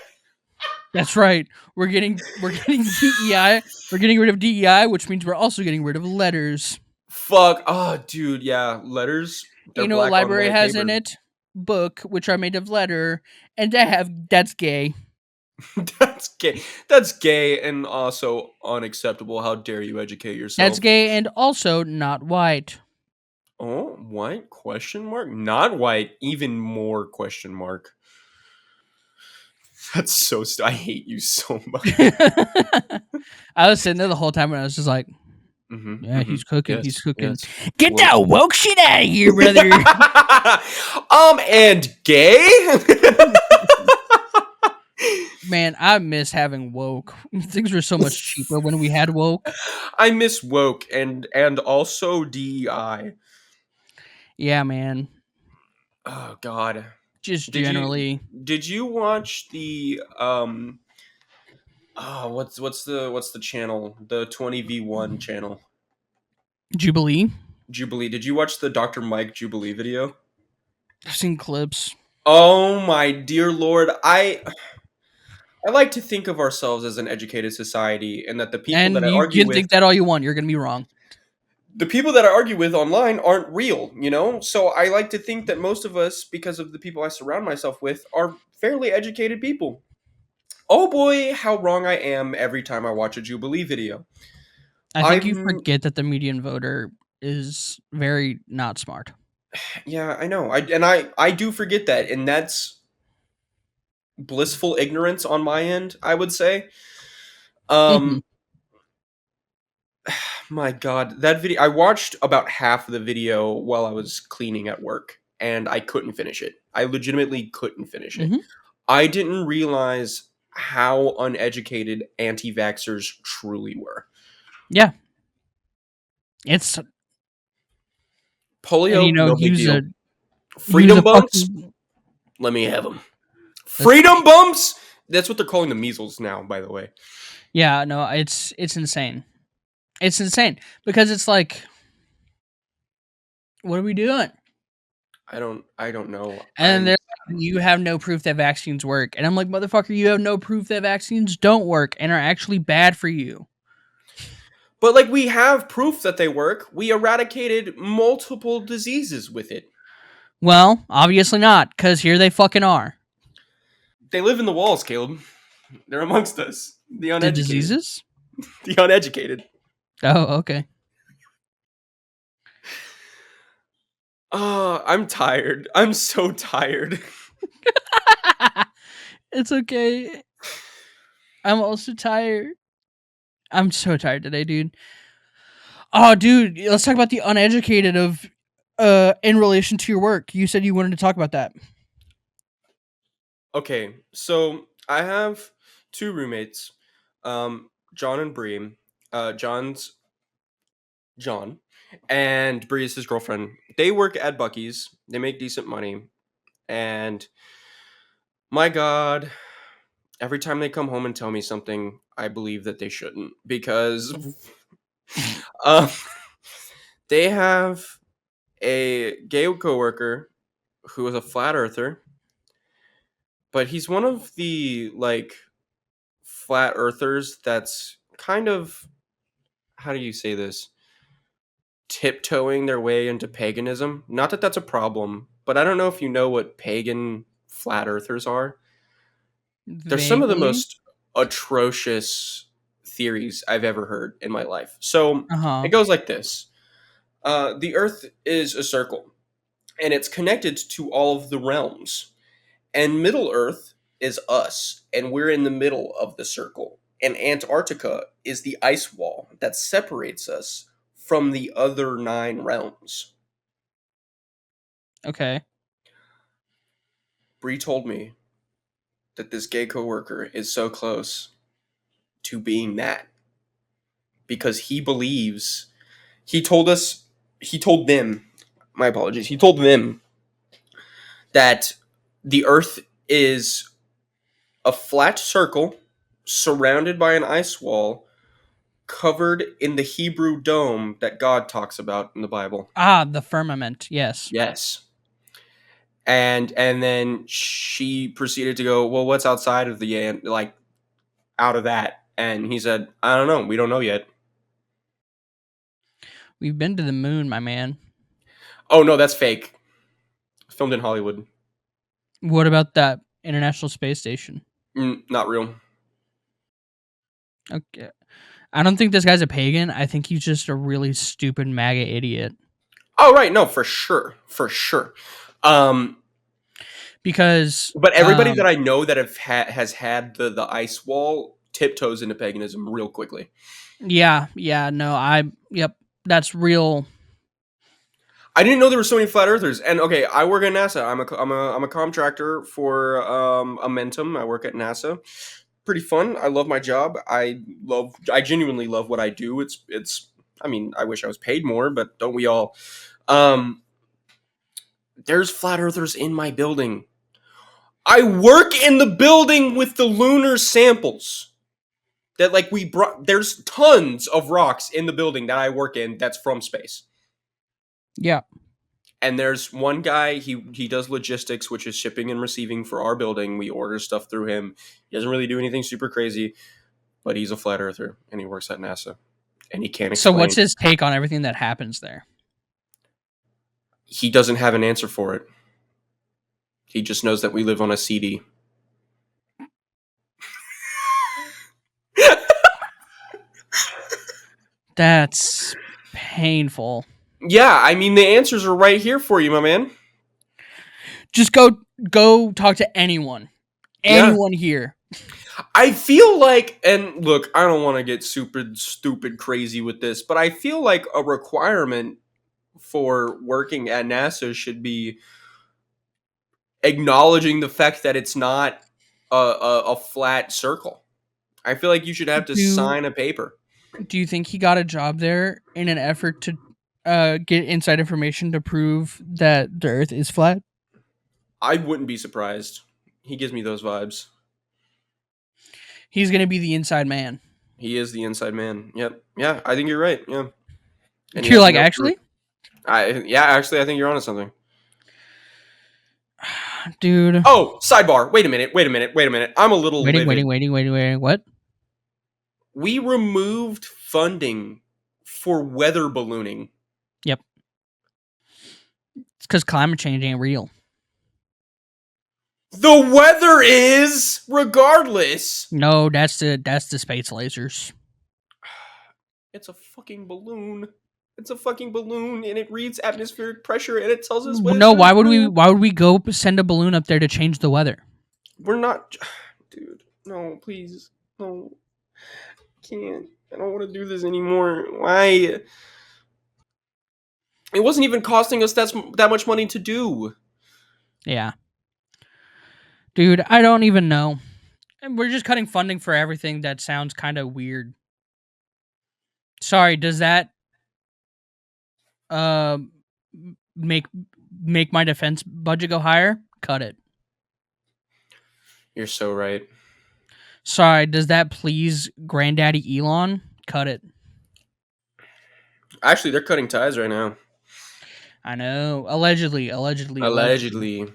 [SPEAKER 2] That's right. We're getting DEI. We're getting rid of DEI, which means we're also getting rid of letters.
[SPEAKER 1] Fuck. Oh, dude. Yeah. Letters. They're
[SPEAKER 2] You know what
[SPEAKER 1] black on
[SPEAKER 2] library
[SPEAKER 1] white
[SPEAKER 2] has in
[SPEAKER 1] paper.
[SPEAKER 2] it? Book, which are made of letter, and that's gay.
[SPEAKER 1] That's gay. That's gay and also unacceptable. How dare you educate
[SPEAKER 2] That's
[SPEAKER 1] yourself?
[SPEAKER 2] gay and also not white.
[SPEAKER 1] Oh, white? Question mark? Not white. Even more question mark. That's so. I hate you so much.
[SPEAKER 2] I was sitting there the whole time and I was just like,
[SPEAKER 1] Mm-hmm.
[SPEAKER 2] yeah,
[SPEAKER 1] Mm-hmm.
[SPEAKER 2] he's cooking. He's
[SPEAKER 1] Yes.
[SPEAKER 2] cooking.
[SPEAKER 1] Yes.
[SPEAKER 2] Get
[SPEAKER 1] Woke.
[SPEAKER 2] that woke shit out of here, brother.
[SPEAKER 1] And gay.
[SPEAKER 2] Man, I miss having woke. Things were so much cheaper when we had woke.
[SPEAKER 1] I miss woke and also DEI.
[SPEAKER 2] Yeah, man.
[SPEAKER 1] Oh God.
[SPEAKER 2] Just
[SPEAKER 1] Did you
[SPEAKER 2] generally.
[SPEAKER 1] did you watch the oh what's the channel? The 20v1 channel.
[SPEAKER 2] Jubilee.
[SPEAKER 1] Jubilee. Did you watch the Dr. Mike Jubilee video?
[SPEAKER 2] I've seen clips.
[SPEAKER 1] Oh my dear lord. I like to think of ourselves as an educated society and that
[SPEAKER 2] And you can think that all you want. You're going to be wrong.
[SPEAKER 1] the people that I argue with online aren't real, you know? So I like to think that most of us, because of the people I surround myself with, are fairly educated people. Oh boy, how wrong I am every time I watch a Jubilee video.
[SPEAKER 2] I think you
[SPEAKER 1] I'm
[SPEAKER 2] forget that the median voter is very not smart.
[SPEAKER 1] Yeah, I know. I do forget that, and that's blissful ignorance on my end, I would say.
[SPEAKER 2] Mhm.
[SPEAKER 1] Um, my God, that video. I watched about half of the video while I was cleaning at work, and I couldn't finish it. I legitimately couldn't finish it.
[SPEAKER 2] Mhm.
[SPEAKER 1] I didn't realize how uneducated anti-vaxxers truly were.
[SPEAKER 2] Yeah. It's and
[SPEAKER 1] Polio, no big deal.
[SPEAKER 2] use a
[SPEAKER 1] Freedom bumps,
[SPEAKER 2] fucking
[SPEAKER 1] let me have them.
[SPEAKER 2] that's
[SPEAKER 1] Freedom bumps. That's what they're calling the measles now, by the way.
[SPEAKER 2] yeah, no, it's insane. It's insane because it's like, what are we doing?
[SPEAKER 1] I don't know.
[SPEAKER 2] And then they're like, you have no proof that vaccines work. And I'm like, motherfucker, you have no proof that vaccines don't work and are actually bad for you.
[SPEAKER 1] But like we have proof that they work. We eradicated multiple diseases with it.
[SPEAKER 2] Well, obviously not, because here they fucking are.
[SPEAKER 1] They live in the walls, Caleb. They're amongst us. The
[SPEAKER 2] The
[SPEAKER 1] uneducated.
[SPEAKER 2] diseases?
[SPEAKER 1] The uneducated.
[SPEAKER 2] Oh, okay.
[SPEAKER 1] I'm tired. I'm so tired.
[SPEAKER 2] It's okay. I'm also tired. I'm so tired today, dude. Oh, dude, let's talk about the uneducated of in relation to your work. You said you wanted to talk about that.
[SPEAKER 1] Okay, so I have two roommates, John and Bree. John's John, and Bree is his girlfriend. They work at Bucky's. They make decent money, and my God, every time they come home and tell me something, I believe that they shouldn't because um, they have a gay coworker who is a flat earther, but he's one of the like flat earthers that's kind of, how do you say this, tiptoeing their way into paganism. Not that that's a problem, but I don't know if you know what pagan flat earthers are. They're some of the
[SPEAKER 2] Vaguely.
[SPEAKER 1] most atrocious theories I've ever heard in my life. So
[SPEAKER 2] Uh
[SPEAKER 1] it
[SPEAKER 2] huh.
[SPEAKER 1] goes like this. The earth is a circle, and it's connected to all of the realms. And Middle Earth is us, and we're in the middle of the circle. And Antarctica is the ice wall that separates us from the other nine realms.
[SPEAKER 2] Okay.
[SPEAKER 1] Bree told me that this gay coworker is so close to being that because he believes, he told us, he told them, my apologies, he told them that the earth is a flat circle surrounded by an ice wall covered in the Hebrew dome that God talks about in the Bible.
[SPEAKER 2] Ah, the firmament. Yes.
[SPEAKER 1] Yes. And then she proceeded to go, well, what's outside of the like out of that? And he said, I don't know. We don't know yet.
[SPEAKER 2] We've been to the moon, my man.
[SPEAKER 1] Oh no, that's fake. Filmed in Hollywood.
[SPEAKER 2] What about that International Space Station?
[SPEAKER 1] Not real.
[SPEAKER 2] Okay. I don't think this guy's a pagan. I think he's just a really stupid MAGA idiot.
[SPEAKER 1] Oh right, no, for sure, for sure. Um,
[SPEAKER 2] Because
[SPEAKER 1] but everybody that I know that has had the ice wall tiptoes into paganism real quickly.
[SPEAKER 2] yeah, yeah, no, yep, that's real.
[SPEAKER 1] I didn't know there were so many flat earthers. And okay, I work at NASA. I'm a contractor for Amentum. I work at NASA. Pretty fun. I love my job. I genuinely love what I do. It's I mean, I wish I was paid more, but don't we all? Um there's flat earthers in my building. I work in the building with the lunar samples. That like we brought there's tons of rocks in the building that I work in that's from space.
[SPEAKER 2] Yeah.
[SPEAKER 1] And there's one guy, he does logistics, which is shipping and receiving for our building. We order stuff through him. He doesn't really do anything super crazy, but he's a flat earther and he works at NASA and he can't
[SPEAKER 2] So what's
[SPEAKER 1] explain.
[SPEAKER 2] his take on everything that happens there?
[SPEAKER 1] He doesn't have an answer for it. He just knows that we live on a CD.
[SPEAKER 2] That's painful.
[SPEAKER 1] Yeah, I mean the answers are right here for you, my man.
[SPEAKER 2] Just go talk to anyone.
[SPEAKER 1] Yeah.
[SPEAKER 2] Anyone here.
[SPEAKER 1] I feel like, and look, I don't want to get super stupid crazy with this, but I feel like a requirement for working at NASA should be acknowledging the fact that it's not a flat circle. I feel like you should have to
[SPEAKER 2] Do
[SPEAKER 1] sign a paper.
[SPEAKER 2] do you think he got a job there in an effort to get inside information to prove that the earth is flat?
[SPEAKER 1] I wouldn't be surprised. He gives me those vibes.
[SPEAKER 2] He's going to be the inside man.
[SPEAKER 1] He is the inside man. Yep. Yeah, I think you're right. Yeah. And he
[SPEAKER 2] You're
[SPEAKER 1] has
[SPEAKER 2] like,
[SPEAKER 1] no proof.
[SPEAKER 2] actually?
[SPEAKER 1] Actually, I think you're onto something.
[SPEAKER 2] Dude.
[SPEAKER 1] Oh, sidebar. Wait a minute. I'm a little livid.
[SPEAKER 2] Waiting. What?
[SPEAKER 1] We removed funding for weather ballooning.
[SPEAKER 2] Yep. It's because climate change ain't real.
[SPEAKER 1] The weather is, regardless.
[SPEAKER 2] No, that's the space lasers.
[SPEAKER 1] It's a fucking balloon. It's a fucking balloon, and it reads atmospheric pressure, and it tells us when it's
[SPEAKER 2] No,
[SPEAKER 1] gonna
[SPEAKER 2] why would we
[SPEAKER 1] snow.
[SPEAKER 2] why would we go send a balloon up there to change the weather?
[SPEAKER 1] We're not, dude. No, please, no. Can't. I don't want to do this anymore. Why? It wasn't even costing us that much money to do.
[SPEAKER 2] Yeah. Dude, I don't even know. And we're just cutting funding for everything that sounds kind of weird. Sorry, does that uh make make my defense budget go higher? Cut it.
[SPEAKER 1] You're so right.
[SPEAKER 2] Sorry, does that please granddaddy Elon? Cut it.
[SPEAKER 1] Actually, they're cutting ties right now.
[SPEAKER 2] I know. Allegedly.
[SPEAKER 1] Allegedly.
[SPEAKER 2] China,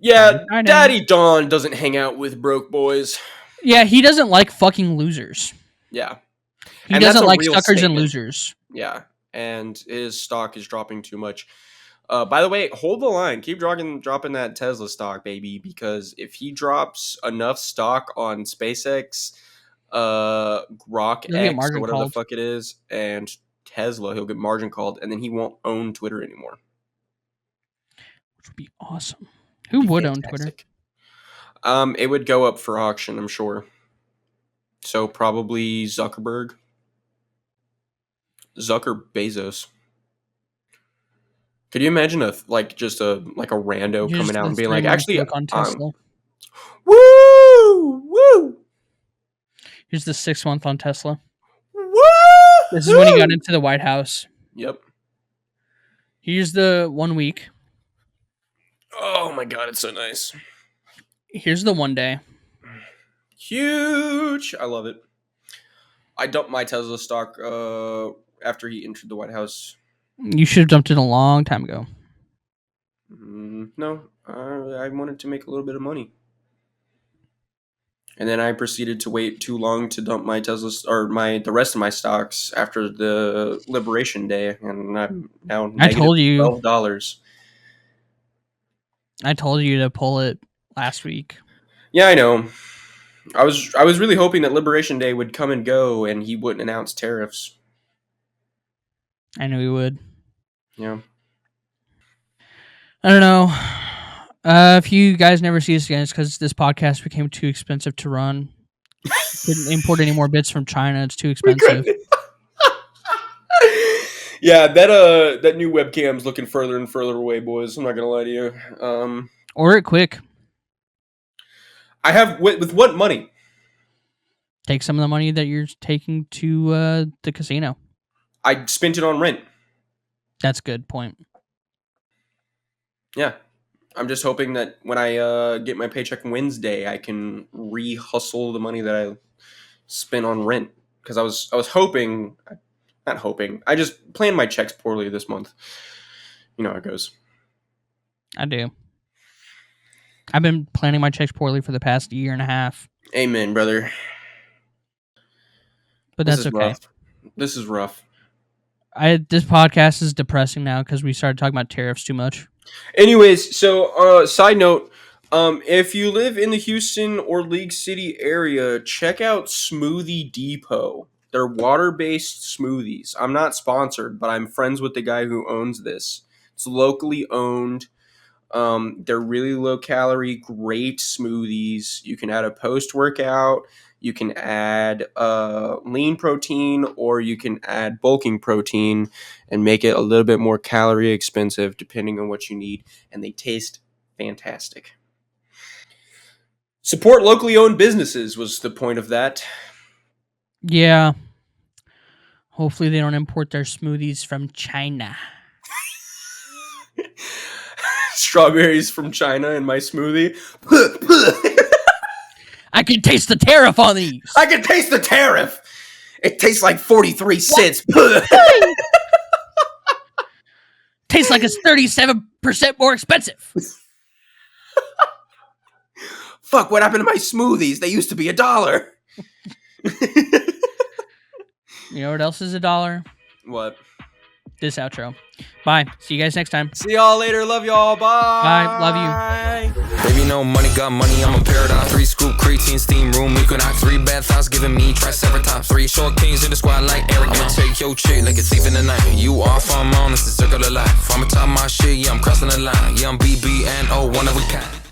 [SPEAKER 1] Yeah,
[SPEAKER 2] China.
[SPEAKER 1] Daddy Don doesn't hang out with broke boys.
[SPEAKER 2] Yeah, he doesn't like fucking losers.
[SPEAKER 1] Yeah.
[SPEAKER 2] He
[SPEAKER 1] And that's
[SPEAKER 2] doesn't
[SPEAKER 1] a
[SPEAKER 2] like
[SPEAKER 1] real
[SPEAKER 2] suckers and
[SPEAKER 1] statement.
[SPEAKER 2] losers.
[SPEAKER 1] Yeah. And his stock is dropping too much. By the way, hold the line. Keep dropping that Tesla stock, baby, because if he drops enough stock on SpaceX, Grok
[SPEAKER 2] He'll get
[SPEAKER 1] X or
[SPEAKER 2] margin
[SPEAKER 1] whatever the
[SPEAKER 2] called,
[SPEAKER 1] fuck it is, and Tesla, he'll get margin called, and then he won't own Twitter anymore.
[SPEAKER 2] which would be awesome.
[SPEAKER 1] It'd
[SPEAKER 2] Who
[SPEAKER 1] be
[SPEAKER 2] would own Twitter?
[SPEAKER 1] fantastic. It would go up for auction, I'm sure. So probably Zucker Bezos. Could you imagine just a rando
[SPEAKER 2] Here's
[SPEAKER 1] coming out
[SPEAKER 2] the
[SPEAKER 1] and being like,
[SPEAKER 2] 3 month
[SPEAKER 1] actually,
[SPEAKER 2] look on Tesla.
[SPEAKER 1] woo, woo,
[SPEAKER 2] Here's the 6 month on Tesla. This is when he got
[SPEAKER 1] woo.
[SPEAKER 2] into the White House.
[SPEAKER 1] Yep.
[SPEAKER 2] Here's the 1 week.
[SPEAKER 1] Oh my god, it's so nice.
[SPEAKER 2] Here's the 1 day.
[SPEAKER 1] Huge. I love it. I dumped my Tesla stock after he entered the White House.
[SPEAKER 2] You should have dumped it a long time ago.
[SPEAKER 1] No, I wanted to make a little bit of money. And then I proceeded to wait too long to dump my Tesla or the rest of my stocks after the Liberation Day, and I'm now
[SPEAKER 2] I
[SPEAKER 1] negative
[SPEAKER 2] told you.
[SPEAKER 1] $12.
[SPEAKER 2] I told you to pull it last week.
[SPEAKER 1] Yeah, I know. I was really hoping that Liberation Day would come and go, and he wouldn't announce tariffs.
[SPEAKER 2] I knew he would.
[SPEAKER 1] Yeah.
[SPEAKER 2] I don't know. If you guys never see us again, it's because this podcast became too expensive to run. Couldn't import any more bits from China. It's too expensive.
[SPEAKER 1] Yeah, that new webcam's looking further and further away, boys. I'm not gonna lie to you.
[SPEAKER 2] Order it quick.
[SPEAKER 1] I have with what money?
[SPEAKER 2] Take some of the money that you're taking to the casino.
[SPEAKER 1] I spent it on rent.
[SPEAKER 2] That's a good point.
[SPEAKER 1] Yeah, I'm just hoping that when I get my paycheck Wednesday, I can re-hustle the money that I spent on rent. Because I was hoping, not hoping. I just planned my checks poorly this month. You know how it goes.
[SPEAKER 2] I do. I've been planning my checks poorly for the past year and a half.
[SPEAKER 1] Amen, brother.
[SPEAKER 2] But that's okay.
[SPEAKER 1] Rough. This is rough.
[SPEAKER 2] This podcast is depressing now because we started talking about tariffs too much.
[SPEAKER 1] Anyways, so side note, if you live in the Houston or League City area, check out Smoothie Depot. They're water-based smoothies. I'm not sponsored, but I'm friends with the guy who owns this. It's locally owned. They're really low calorie, great smoothies. You can add a post workout. You can add lean protein, or you can add bulking protein and make it a little bit more calorie expensive depending on what you need. And they taste fantastic. Support locally owned businesses was the point of that.
[SPEAKER 2] Yeah. Hopefully they don't import their smoothies from China.
[SPEAKER 1] Strawberries from China in my smoothie.
[SPEAKER 2] I can taste the tariff on these.
[SPEAKER 1] I can taste the tariff. It tastes like 43 cents.
[SPEAKER 2] Tastes like it's 37% more expensive.
[SPEAKER 1] Fuck, what happened to my smoothies? They used to be $1.
[SPEAKER 2] You know what else is $1?
[SPEAKER 1] What?
[SPEAKER 2] This outro. Bye. See you guys next time.
[SPEAKER 1] See y'all later. Love y'all. Bye.
[SPEAKER 2] Bye. Love
[SPEAKER 3] you. Baby, no money, got money. I'm a paradigm. 3 scoop, creatine, steam room. You can knock 3 bad thoughts, giving me triceratops. 3 short kings in the squad like Eric. I'ma take your chick like it's thief in the night. You off, I'm on. It's the circle of life. I'm top of my shit. Yeah, I'm crossing the line. Yeah, I'm BB and O, one of a kind.